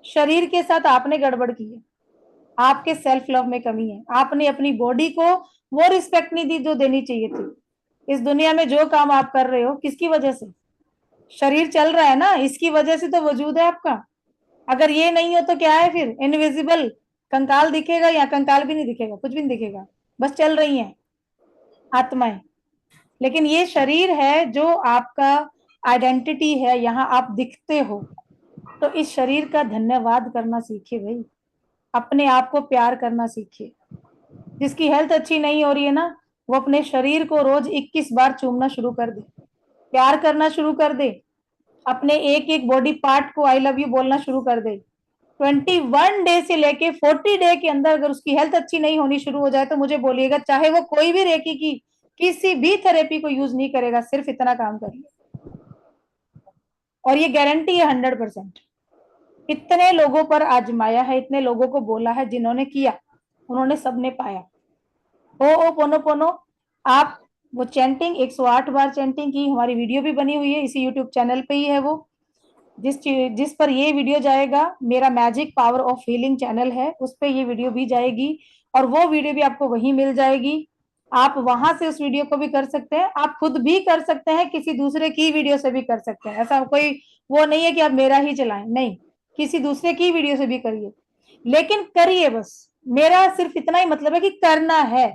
शरीर के साथ आपने गड़बड़ की है, आपके सेल्फ लव में कमी है, आपने अपनी बॉडी को वो रिस्पेक्ट नहीं दी जो देनी चाहिए थी। इस दुनिया में जो काम आप कर रहे हो किसकी वजह से? शरीर चल रहा है ना, इसकी वजह से तो वजूद है आपका। अगर ये नहीं हो तो क्या है फिर? इनविजिबल कंकाल दिखेगा, या कंकाल भी नहीं दिखेगा, कुछ भी नहीं दिखेगा, बस चल रही हैं आत्माएं। लेकिन ये शरीर है जो आपका आइडेंटिटी है, यहाँ आप दिखते हो, तो इस शरीर का धन्यवाद करना सीखिए भाई, अपने आप को प्यार करना सीखिए। जिसकी हेल्थ अच्छी नहीं हो रही है ना, वो अपने शरीर को रोज 21 बार चूमना शुरू कर दे, प्यार करना शुरू कर दे, अपने एक एक बॉडी पार्ट को आई लव यू बोलना शुरू कर दे। 21 डे से लेके 40 डे के अंदर अगर उसकी हेल्थ अच्छी नहीं होनी शुरू हो जाए तो मुझे बोलिएगा, चाहे वो कोई भी रेकी की किसी भी थेरेपी को यूज नहीं करेगा, सिर्फ इतना काम करिए और ये गारंटी है 100%। इतने लोगों पर आजमाया है, इतने लोगों को बोला है, जिन्होंने किया उन्होंने सबने पाया। ओ पोनो पोनो, आप वो चैंटिंग 108 बार चैंटिंग की, हमारी वीडियो भी बनी हुई है, इसी यूट्यूब चैनल पे ही है वो। जिस पर ये वीडियो जाएगा, मेरा magic power of healing channel है, उस पे ये वीडियो भी जाएगी और वो वीडियो भी आपको वहीं मिल जाएगी। आप वहां से उस वीडियो को भी कर सकते हैं, आप खुद भी कर सकते हैं, किसी दूसरे की वीडियो से भी कर सकते हैं। ऐसा कोई वो नहीं है कि आप मेरा ही चलाएं, नहीं, किसी दूसरे की वीडियो से भी करिए, लेकिन करिए बस। मेरा सिर्फ इतना ही मतलब है कि करना है।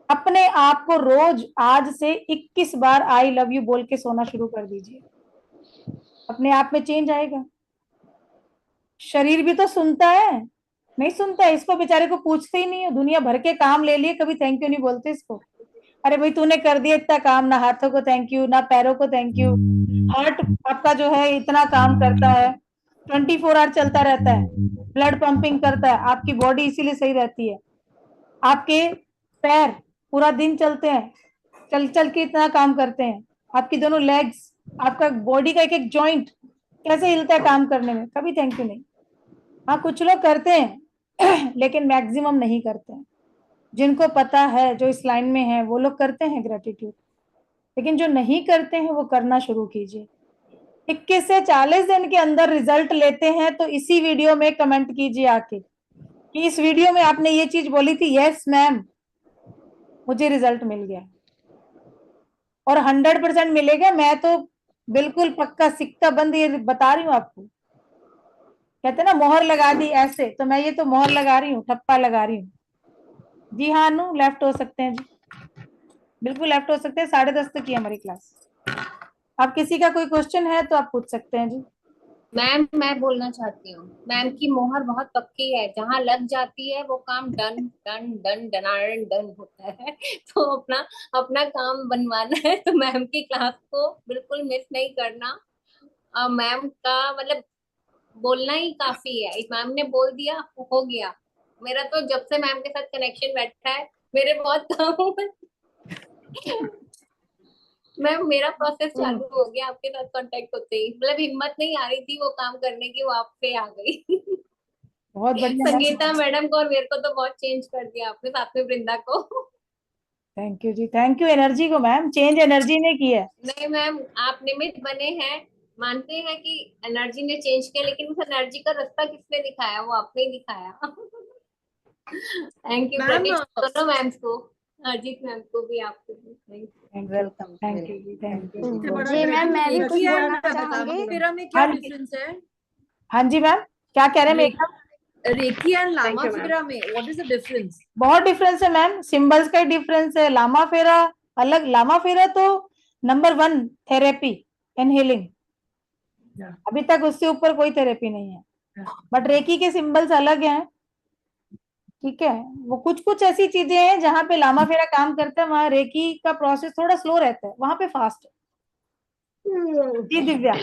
अपने आप को रोज आज से 21 बार आई लव यू बोल के सोना शुरू कर दीजिए, अपने आप में चेंज आएगा। शरीर भी तो सुनता है, नहीं सुनता है, इसको बेचारे को पूछते ही नहीं है, दुनिया भर के काम ले लिए, कभी थैंक यू नहीं बोलते इसको। अरे भाई तूने कर दिया इतना काम, ना हाथों को थैंक यू, ना पैरों को थैंक यू। हार्ट आपका जो है इतना काम करता है, 24 आवर चलता रहता है, ब्लड पंपिंग करता है, आपकी बॉडी इसीलिए सही रहती है। आपके पैर पूरा दिन चलते हैं, चल चल के इतना काम करते हैं। आपकी दोनों लेग्स, आपका बॉडी का एक एक जॉइंट कैसे हिलता है काम करने में, कभी थैंक यू नहीं। हाँ कुछ लोग करते हैं लेकिन मैक्सिमम नहीं करते हैं। जिनको पता है, जो इस लाइन में है, वो लोग करते हैं ग्रेटिट्यूड, लेकिन जो नहीं करते हैं वो करना शुरू कीजिए। 21 से 40 दिन के अंदर रिजल्ट लेते हैं तो इसी वीडियो में कमेंट कीजिए आके कि इस वीडियो में आपने ये चीज बोली थी, यस मैम मुझे रिजल्ट मिल गया, और 100% मिलेगा। मैं तो बिल्कुल पक्का सिक्का बंद ये बता रही हूँ आपको। कहते हैं ना मोहर लगा दी ऐसे, तो मैं ये तो मोहर लगा रही हूँ, ठप्पा लगा रही हूँ। जी हाँ अनु, लेफ्ट हो सकते हैं जी, बिल्कुल लेफ्ट हो सकते हैं। 10:30 तक की हमारी क्लास। आप किसी का कोई क्वेश्चन है तो आप पूछ सकते हैं जी। मैम मैं बोलना चाहती हूँ, मैम की मोहर बहुत पक्की है, जहाँ लग जाती है वो काम डन डन डन डनाडन डन होता है। तो अपना अपना काम बनवाना है तो मैम की क्लास को बिल्कुल मिस नहीं करना। मैम का मतलब बोलना ही काफी है, इस मैम ने बोल दिया हो गया। मेरा तो जब से मैम के साथ कनेक्शन बैठा है मेरे बहुत काम हुए। मैम मेरा प्रोसेस चालू हो गया आपके साथ कांटेक्ट होते ही, मतलब हिम्मत नहीं आ रही थी वो काम करने की, वो आप पे आ गई। बहुत बढ़िया संगीता मैडम को और मेरे को तो बहुत चेंज कर दिया आपने, साथ में वृंदा को। थैंक यू जी, थैंक यू एनर्जी को मैम, चेंज एनर्जी ने किया है। नहीं मैम आप निमित्त बने हैं, मानते हैं कि एनर्जी ने चेंज किया, लेकिन उस एनर्जी का रास्ता किसने दिखाया, वो आपने ही दिखाया। थैंक यू दोनों मैम्स को, अजीत मैम को भी, आपको भी वेलकम। थैंक यू जी, थैंक यू। जी मैम मैं भी कुछ बोलना चाहूंगी। मेरा में क्या डिफरेंस है? हाँ जी मैम, क्या कह रहे हैं मेघना? रेकी एंड लामा फेरा में व्हाट इज द डिफरेंस? बहुत डिफरेंस है मैम, सिंबल्स का ही डिफरेंस है। लामा फेरा अलग, लामा फेरा तो नंबर 1 थेरेपी इन हीलिंग, अभी तक उससे ऊपर कोई थेरेपी नहीं है। बट रेकी के सिंबल्स अलग हैं, ठीक है। वो कुछ कुछ ऐसी चीजें हैं जहाँ पे लामा फेरा काम करता है, वहाँ रेकी का प्रोसेस थोड़ा स्लो रहता है, वहां पे फास्ट है। जी दिव्या।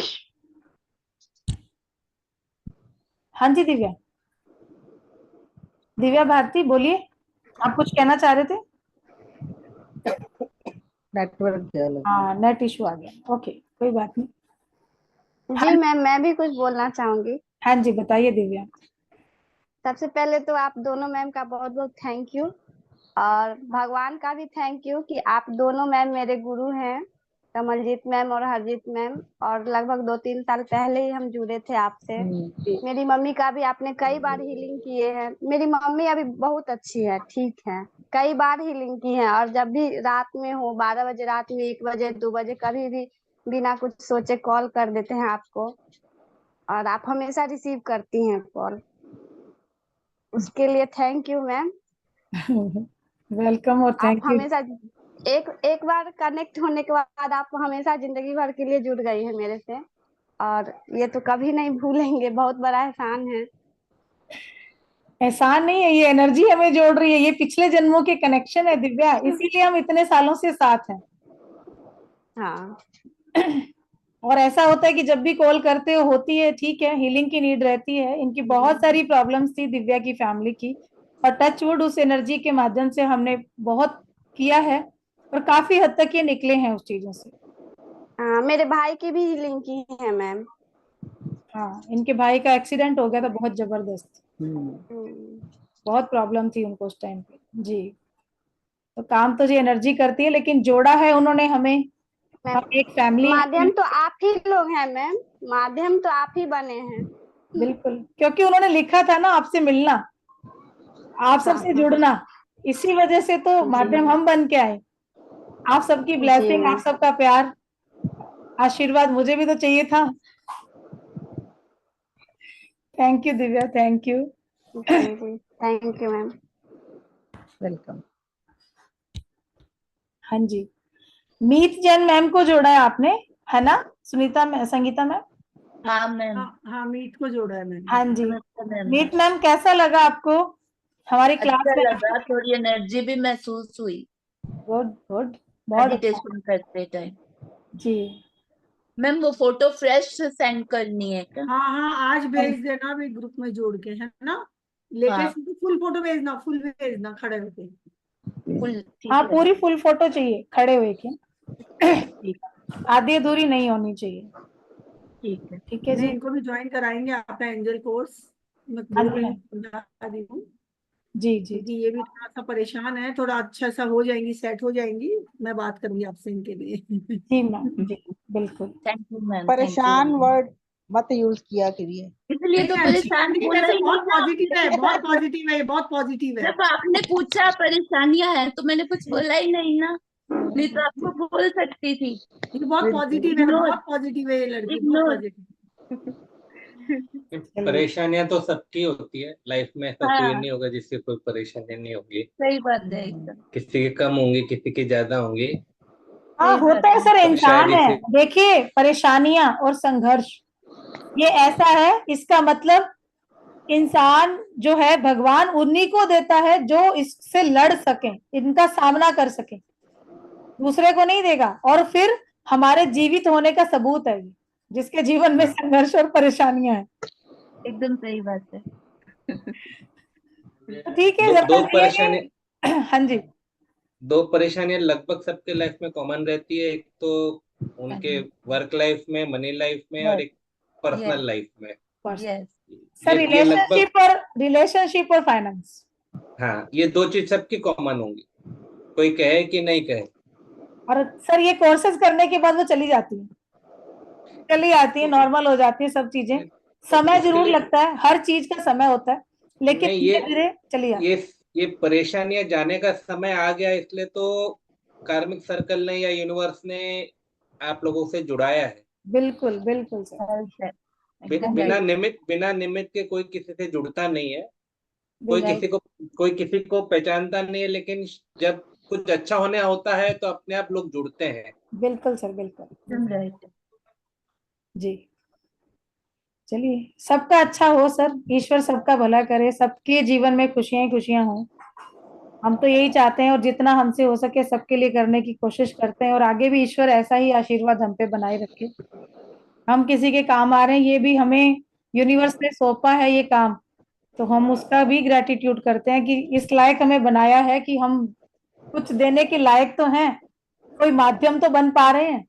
हाँ जी दिव्या, दिव्या भारती बोलिए, आप कुछ कहना चाह रहे थे? नेटवर्क, हाँ नेट इशू आ गया, ओके कोई बात नहीं। जी मैम मैं भी कुछ बोलना चाहूंगी। हाँ जी बताइए दिव्या। सबसे पहले तो आप दोनों मैम का बहुत बहुत थैंक यू, और भगवान का भी थैंक यू कि आप दोनों मैम मेरे गुरु हैं, कमलजीत मैम और हरजीत मैम। और लगभग 2-3 साल पहले ही हम जुड़े थे आपसे। मेरी मम्मी का भी आपने कई बार हीलिंग किए हैं। मेरी मम्मी अभी बहुत अच्छी है, ठीक है, कई बार हीलिंग की है। और जब भी रात में हो, 12 बजे रात में, 1 बजे 2 बजे, कभी भी बिना कुछ सोचे कॉल कर देते हैं आपको, और आप हमेशा रिसीव करती हैं कॉल, उसके लिए थैंक यू मैम। वेलकम और थैंक आप यू। हमेशा एक बार कनेक्ट होने के बाद आप हमेशा जिंदगी भर के लिए जुड़ गई है मेरे से। और ये तो कभी नहीं भूलेंगे, बहुत बड़ा एहसान है। एहसान नहीं है, ये एनर्जी हमें जोड़ रही है, ये पिछले जन्मों के कनेक्शन है दिव्या, इसीलिए हम इतने सालों से साथ हैं। हाँ और ऐसा होता है कि जब भी कॉल करते हो होती है, ठीक है, हीलिंग की नीड रहती है, इनकी बहुत सारी प्रॉब्लम्स थी दिव्या की फैमिली की, और टच वुड उस एनर्जी के माध्यम से हमने बहुत किया है और काफी हद तक ये निकले हैं उस चीजों से। हाँ, मेरे भाई की भी हीलिंग की है मैम। हाँ, इनके भाई का एक्सीडेंट हो गया था बहुत जबरदस्त, बहुत प्रॉब्लम थी उनको उस टाइम पे जी। तो काम तो जी एनर्जी करती है, लेकिन जोड़ा है उन्होंने हमें, हम एक फैमिली। माध्यम तो आप ही लोग हैं मैम, माध्यम तो आप ही बने हैं। बिल्कुल, क्योंकि उन्होंने लिखा था ना आपसे मिलना, आप सबसे जुड़ना, इसी वजह से तो माध्यम हम बन के आए। आप सबकी ब्लेसिंग, आप सबका प्यार, आशीर्वाद मुझे भी तो चाहिए था। Thank you Divya, thank you. Thank you ma'am. Welcome. हाँ जी, मीत जैन मैम को जोड़ा है आपने, है ना सुनीता में, संगीता मैम? हाँ मैम। हाँ मीट को जोड़ा है मैंने। हाँ जी, मीत मैम कैसा लगा आपको हमारी क्लास अच्छा में? लगा, थोड़ी एनर्जी भी महसूस हुई गुड गुड, बहुत मेडिटेशन करते टाइम जी। मैम वो फोटो फ्रेश सेंड करनी है क्या? हाँ हाँ, आज भेज देना अभी ग्रुप में जोड़ के, है ना? लेटेस्ट फुल फोटो भेजना, फुल भेजना खड़े होके। फुल? हाँ, पूरी फुल फोटो चाहिए खड़े हुए की, आधी अधूरी नहीं होनी चाहिए। ठीक है, ठीक है जी। इनको भी ज्वाइन कराएंगे आपका एंजल कोर्स, मैं हाँ बोल जी, रही हाँ। हूँ, समझा रही हूँ। जी जी क्योंकि ये भी थोड़ा सा परेशान है, थोड़ा अच्छा सा हो जाएंगी, सेट हो जाएंगी, मैं बात करूंगी आपसे इनके लिए। जी मैम, जी बिल्कुल। Thank you ma'am. परेशान वर्ड मत यूज किया करिए। इसलिए तो परेशान देखिए बोला कैसे ही बहुत नहीं ना पॉजिटिव है, आपने। बहुत पॉजिटिव है, बहुत पॉजिटिव है। जब आपने पूछा परेशानियां हैं तो मैंने कुछ बोला ही नहीं ना, नहीं तो आपको बोल सकती थी। ये बहुत पॉजिटिव है, इग्नोर, बहुत पॉजिटिव है ये लड़की, बहुत इग्नोर। पॉजिटिव। परेशानियां तो सबकी होती है लाइफ में, ऐसा कोई हाँ नहीं होगा जिससे कोई परेशानी नहीं होगी। सही बात है एकदम। किसी की कम होंगी, किसी की ज्यादा होंगी। हाँ, सही होता बात है सर, अब शायद इंसान है। इसी देखिए, परेशानियां और संघर्ष ये ऐसा है, इसका मतलब इंसान जो है भगवान उन्हीं को देता है जो इससे लड़ सके, इनका सामना कर सके, दूसरे को नहीं देगा। और फिर हमारे जीवित होने का सबूत है ये, जिसके जीवन में संघर्ष और परेशानियां हैं। एकदम सही बात है। तो ठीक है, दो, जब दो तक परेशानी ये हाँ जी, दो परेशानियां लगभग सबके लाइफ में कॉमन रहती है। एक तो उनके वर्क लाइफ में, मनी लाइफ में, और एक पर्सनल लाइफ में। यस सर, ये लगभग, रिलेशनशिप और फाइनेंस, हाँ, ये दो चीज सबकी कॉमन होंगी, कोई कहे कि नहीं कहे। और सर ये कोर्सेज करने के बाद वो चली जाती है, नॉर्मल हो जाती है सब चीजें। समय इसके जरूर लिए लगता है, हर चीज का समय होता है, लेकिन नहीं, धीरे धीरे चली जाती है। ये परेशानियां जाने का समय आ गया, इसलिए तो कार्मिक सर्कल ने या यूनिवर्स ने आप लोगों से जुड़ाया है। बिल्कुल बिल्कुल सर, बिना निमित्त के कोई किसी से जुड़ता नहीं है, कोई किसी को पहचानता नहीं है, लेकिन जब कुछ अच्छा होने होता है तो अपने आप लोग जुड़ते हैं। बिल्कुल सर, बिल्कुल जी। चलिए, सबका अच्छा हो सर, ईश्वर सबका भला करे, सबके जीवन में खुशियां ही खुशियां हों। हम तो यही चाहते हैं, और जितना हमसे हो सके सबके लिए करने की कोशिश करते हैं, और आगे भी ईश्वर ऐसा ही आशीर्वाद हम पे बनाए रखे। हम किसी के काम आ रहे हैं, ये भी हमें यूनिवर्स ने सौंपा है ये काम, तो हम उसका भी ग्रेटिट्यूड करते हैं कि इस लायक हमें बनाया है कि हम कुछ देने के लायक तो हैं, कोई माध्यम तो बन पा रहे हैं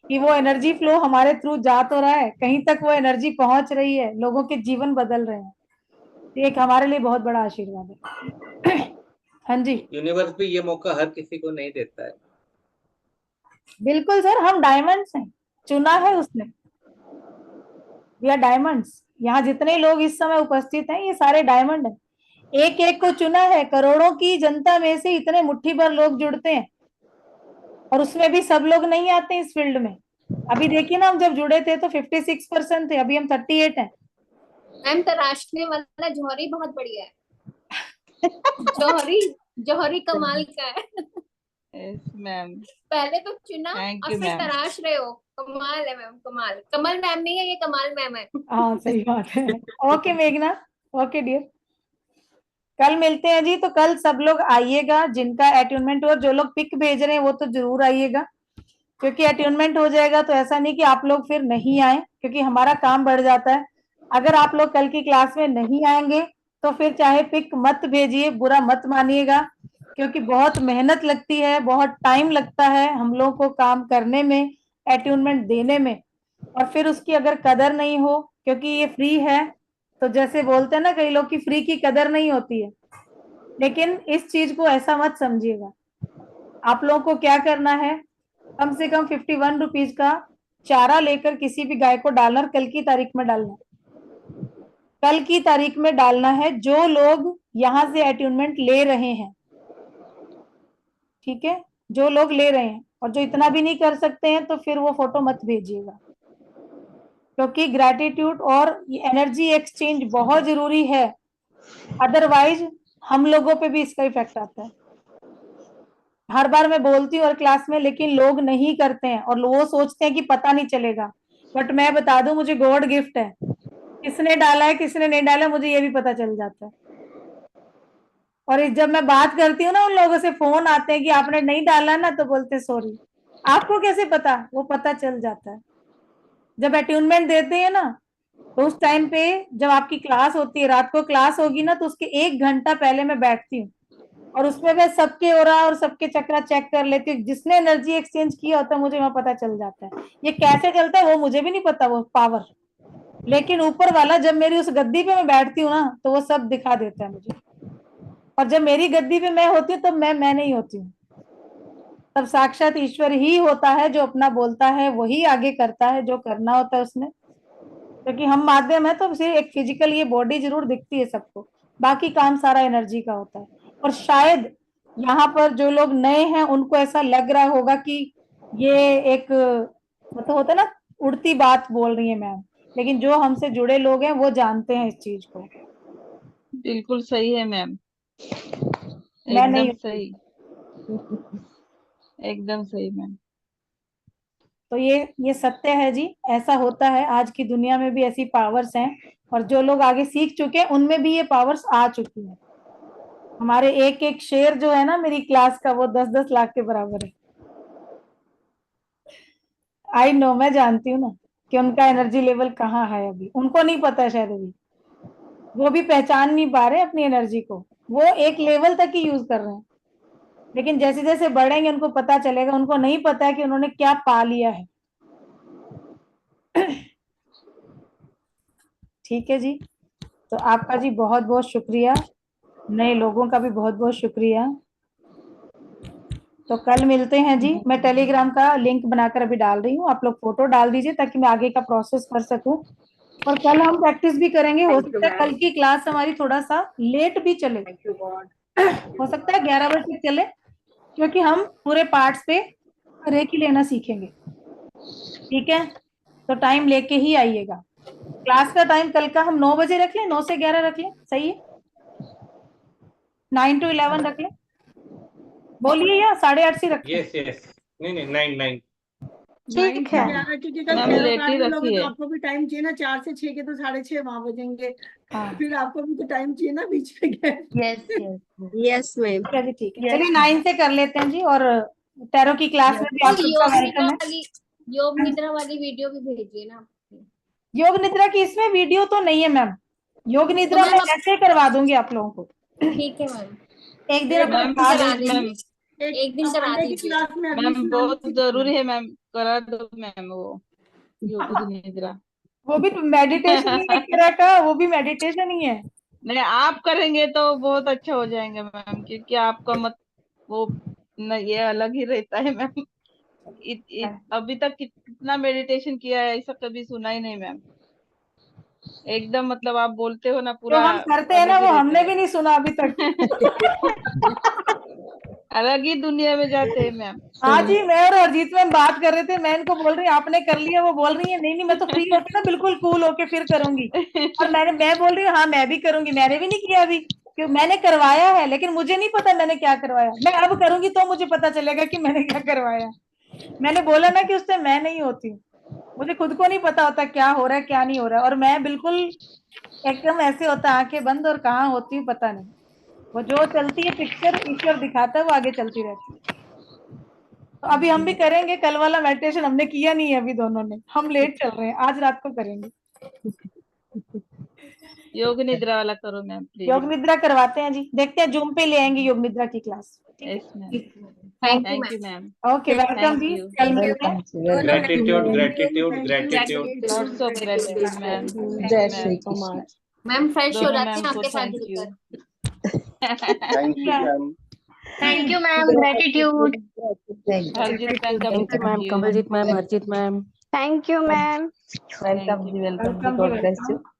कि वो एनर्जी फ्लो हमारे थ्रू जा तो रहा है, कहीं तक वो एनर्जी पहुंच रही है, लोगों के जीवन बदल रहे हैं। ये एक हमारे लिए बहुत बड़ा आशीर्वाद है। हाँ जी, यूनिवर्स भी ये मौका हर किसी को नहीं देता है। बिल्कुल सर, हम डायमंड्स हैं, चुना है उसने, वी आर डायमंड्स। यहाँ जितने लोग इस समय उपस्थित हैं ये सारे डायमंड हैं, एक एक को चुना है। करोड़ों की जनता में से इतने मुट्ठी भर लोग जुड़ते हैं, और उसमें भी सब लोग नहीं आते इस फील्ड में। अभी देखिए ना, हम जब जुड़े थे तो 56% थे, अभी हम 38 हैं। मैम, तराशने वाला जौहरी बहुत बढ़िया है। जौहरी कमाल का है। यस मैम, पहले तो चुना थैंक और यू फिर मैम। तराश रहे हो। कमाल है मैम, कमाल। कमल मैम नहीं है ये, कमाल मैम है। हाँ सही बात है। ओके मेघना, ओके डियर, कल मिलते हैं जी। तो कल सब लोग आइएगा, जिनका अट्यूनमेंट हो, जो लोग पिक भेज रहे हैं वो तो जरूर आइएगा, क्योंकि अट्यूनमेंट हो जाएगा तो ऐसा नहीं कि आप लोग फिर नहीं आए, क्योंकि हमारा काम बढ़ जाता है। अगर आप लोग कल की क्लास में नहीं आएंगे तो फिर चाहे पिक मत भेजिए, बुरा मत मानिएगा, क्योंकि बहुत मेहनत लगती है, बहुत टाइम लगता है हम लोग को काम करने में, अट्यूनमेंट देने में, और फिर उसकी अगर कदर नहीं हो, क्योंकि ये फ्री है, तो जैसे बोलते हैं ना कई लोग की फ्री की कदर नहीं होती है, लेकिन इस चीज को ऐसा मत समझिएगा। आप लोगों को क्या करना है, कम से कम 51 रुपीज का चारा लेकर किसी भी गाय को डालना, कल की तारीख में डालना, कल की तारीख में डालना है, जो लोग यहाँ से अट्यूनमेंट ले रहे हैं, ठीक है, जो लोग ले रहे हैं, और जो इतना भी नहीं कर सकते हैं तो फिर वो फोटो मत भेजिएगा, क्योंकि ग्रैटिट्यूड और एनर्जी एक्सचेंज बहुत जरूरी है, अदरवाइज हम लोगों पे भी इसका इफेक्ट आता है। हर बार मैं बोलती हूँ और क्लास में, लेकिन लोग नहीं करते हैं और वो सोचते हैं कि पता नहीं चलेगा, बट मैं बता दूं मुझे गॉड गिफ्ट है, किसने डाला है किसने नहीं डाला मुझे ये भी पता चल जाता है। और जब मैं बात करती हूँ ना, उन लोगों से फोन आते हैं कि आपने नहीं डाला ना, तो बोलते सॉरी। आपको कैसे पता? वो पता चल जाता है। जब अट्यूनमेंट देते हैं ना, तो उस टाइम पे जब आपकी क्लास होती है, रात को क्लास होगी ना, तो उसके 1 घंटा पहले मैं बैठती हूँ और उसमें मैं सबके ओरा और सबके चक्रा चेक कर लेती हूँ, जिसने एनर्जी एक्सचेंज किया होता है मुझे वहां पता चल जाता है। ये कैसे चलता है वो मुझे भी नहीं पता, वो पावर, लेकिन ऊपर वाला जब मेरी उस गद्दी पे मैं बैठती हूँ ना, तो वो सब दिखा देता है मुझे। और जब मेरी गद्दी पे मैं होती हूँ तो मैं नहीं होती हूँ, तब साक्षात ईश्वर ही होता है, जो अपना बोलता है वही आगे करता है, जो करना होता है उसने, क्योंकि हम माध्यम है तो सिर्फ एक फिजिकल ये बॉडी जरूर दिखती है सबको, बाकी काम सारा एनर्जी का होता है। और शायद यहाँ पर जो लोग नए हैं उनको ऐसा लग रहा होगा कि ये एक मतलब होता है ना, उड़ती बात बोल रही है मैम, लेकिन जो हमसे जुड़े लोग हैं वो जानते हैं इस चीज को। बिल्कुल सही है मैम, मैं नहीं एकदम सही, एकदम सही मैम। तो ये सत्य है जी, ऐसा होता है। आज की दुनिया में भी ऐसी पावर्स हैं, और जो लोग आगे सीख चुके हैं उनमें भी ये पावर्स आ चुकी है। हमारे एक एक शेयर जो है ना मेरी क्लास का, वो 10-10 लाख के बराबर है। आई नो, मैं जानती हूँ ना कि उनका एनर्जी लेवल कहाँ है, अभी उनको नहीं पता शायद, अभी वो भी पहचान नहीं पा रहे अपनी एनर्जी को, वो एक लेवल तक ही यूज कर रहे हैं, लेकिन जैसे जैसे बढ़ेंगे उनको पता चलेगा। उनको नहीं पता है कि उन्होंने क्या पा लिया है। ठीक है जी, तो आपका जी बहुत बहुत शुक्रिया, नए लोगों का भी बहुत बहुत शुक्रिया। तो कल मिलते हैं जी। मैं टेलीग्राम का लिंक बनाकर अभी डाल रही हूँ, आप लोग फोटो डाल दीजिए ताकि मैं आगे का प्रोसेस कर सकूं। और कल हम प्रैक्टिस भी करेंगे, हो सकता है कल की क्लास हमारी थोड़ा सा लेट भी चले, हो सकता है 11 बजे चले, क्योंकि हम पूरे पार्ट्स पे रेकी लेना सीखेंगे। ठीक है, तो टाइम लेके ही आइएगा। क्लास का टाइम कल का हम 9 बजे रख लें, 9 से 11 रख लें, सही है? 9 to 11 रख लें, बोलिए, या 8:30 से रखें? यस यस, नहीं 9 ठीक है, क्योंकि कल मैम 13 लेट ही तारीख लोगे रखिए। तो आपको भी टाइम चाहिए ना, 4 से 6 के तो 6:30 वहां बजेंगे, फिर आपको भी तो टाइम चाहिए ना बीच में। Yes yes yes ma'am. ठीक है जी, ठीक है, चलिए 9 से कर लेते हैं जी। और टैरो की क्लास में भी आप सबका योग वेलकम निद्रा है। वाली, योग निद्रा वाली वीडियो भी भेजिए ना। योग निद्रा की इसमें वीडियो तो नहीं है मैम, योग निद्रा तो मैं मैम ऐसे करवा दूंगी आप लोगों को। ठीक है मैम, एक दिन अपना मैम क्लास करा प्लीज मैम, दीजिए, एक दिन करा मंडे की दीजिए। क्लास में अगली मैम सुनानी बहुत जरूरी है मैम, करा दो मैम वो योग निद्रा। वो भी मेडिटेशन ही एक तरह का, वो भी मेडिटेशन ही है। नहीं आप करेंगे तो बहुत अच्छा हो जाएंगे मैम, क्योंकि आपका मत वो न, ये अलग ही रहता है मैम। अभी तक कितना मेडिटेशन किया है ऐसा कभी सुना ही नहीं मैम, एकदम मतलब आप बोलते हो ना जो पूरा हम करते हैं ना अलग ही वो रहता हमने है, भी नहीं सुना अभी तक। अलग ही दुनिया में जाते हैं मैम। हाँ जी, मैं और अरिजीत मैम बात कर रहे थे, मैं इनको बोल रही हूँ आपने कर लिया, वो बोल रही है नहीं मैं तो फ्री होके ना बिल्कुल कूल होके फिर करूंगी। और मैं बोल रही हूँ हाँ मैं भी करूंगी, मैंने भी नहीं किया अभी। कि मैंने करवाया है लेकिन मुझे नहीं पता मैंने क्या करवाया। मैं अब करूंगी तो मुझे पता चलेगा कि मैंने क्या करवाया। मैंने बोला ना कि उससे मैं नहीं होती, मुझे खुद को नहीं पता होता क्या हो रहा है क्या नहीं हो रहा है, और मैं बिल्कुल एकदम ऐसे होता आंखें बंद और कहाँ होती हूँ पता नहीं। वो जो चलती है पिक्चर ईश्वर दिखाता है वो आगे चलती रहती है। तो अभी हम भी करेंगे कल वाला मेडिटेशन, हमने किया नहीं है अभी दोनों ने, हम लेट चल रहे हैं, आज रात को करेंगे। योग निद्रा वाला करो मैम प्लीज। योग निद्रा करवाते हैं जी, देखते हैं जूम पे ले आएंगे योग निद्रा की class. Yes ma'am. Thank thank you ma'am. Okay welcome जी, कल मिलते हैं। Gratitude gratitude gratitude. Lots of gratitude ma'am. जय श्री कृष्ण। मैम फ्रेश हो दोनों जाते हैं मैम को आपके साथ थैंक यू। जुड़कर। Thank you ma'am. Thank you ma'am, gratitude. Harjeet ma'am का भी thank you ma'am, thank you. Kamaljeet ma'am, Harjeet ma'am, thank you ma'am, welcome ji, welcome ji, welcome ji, god bless you. Welcome.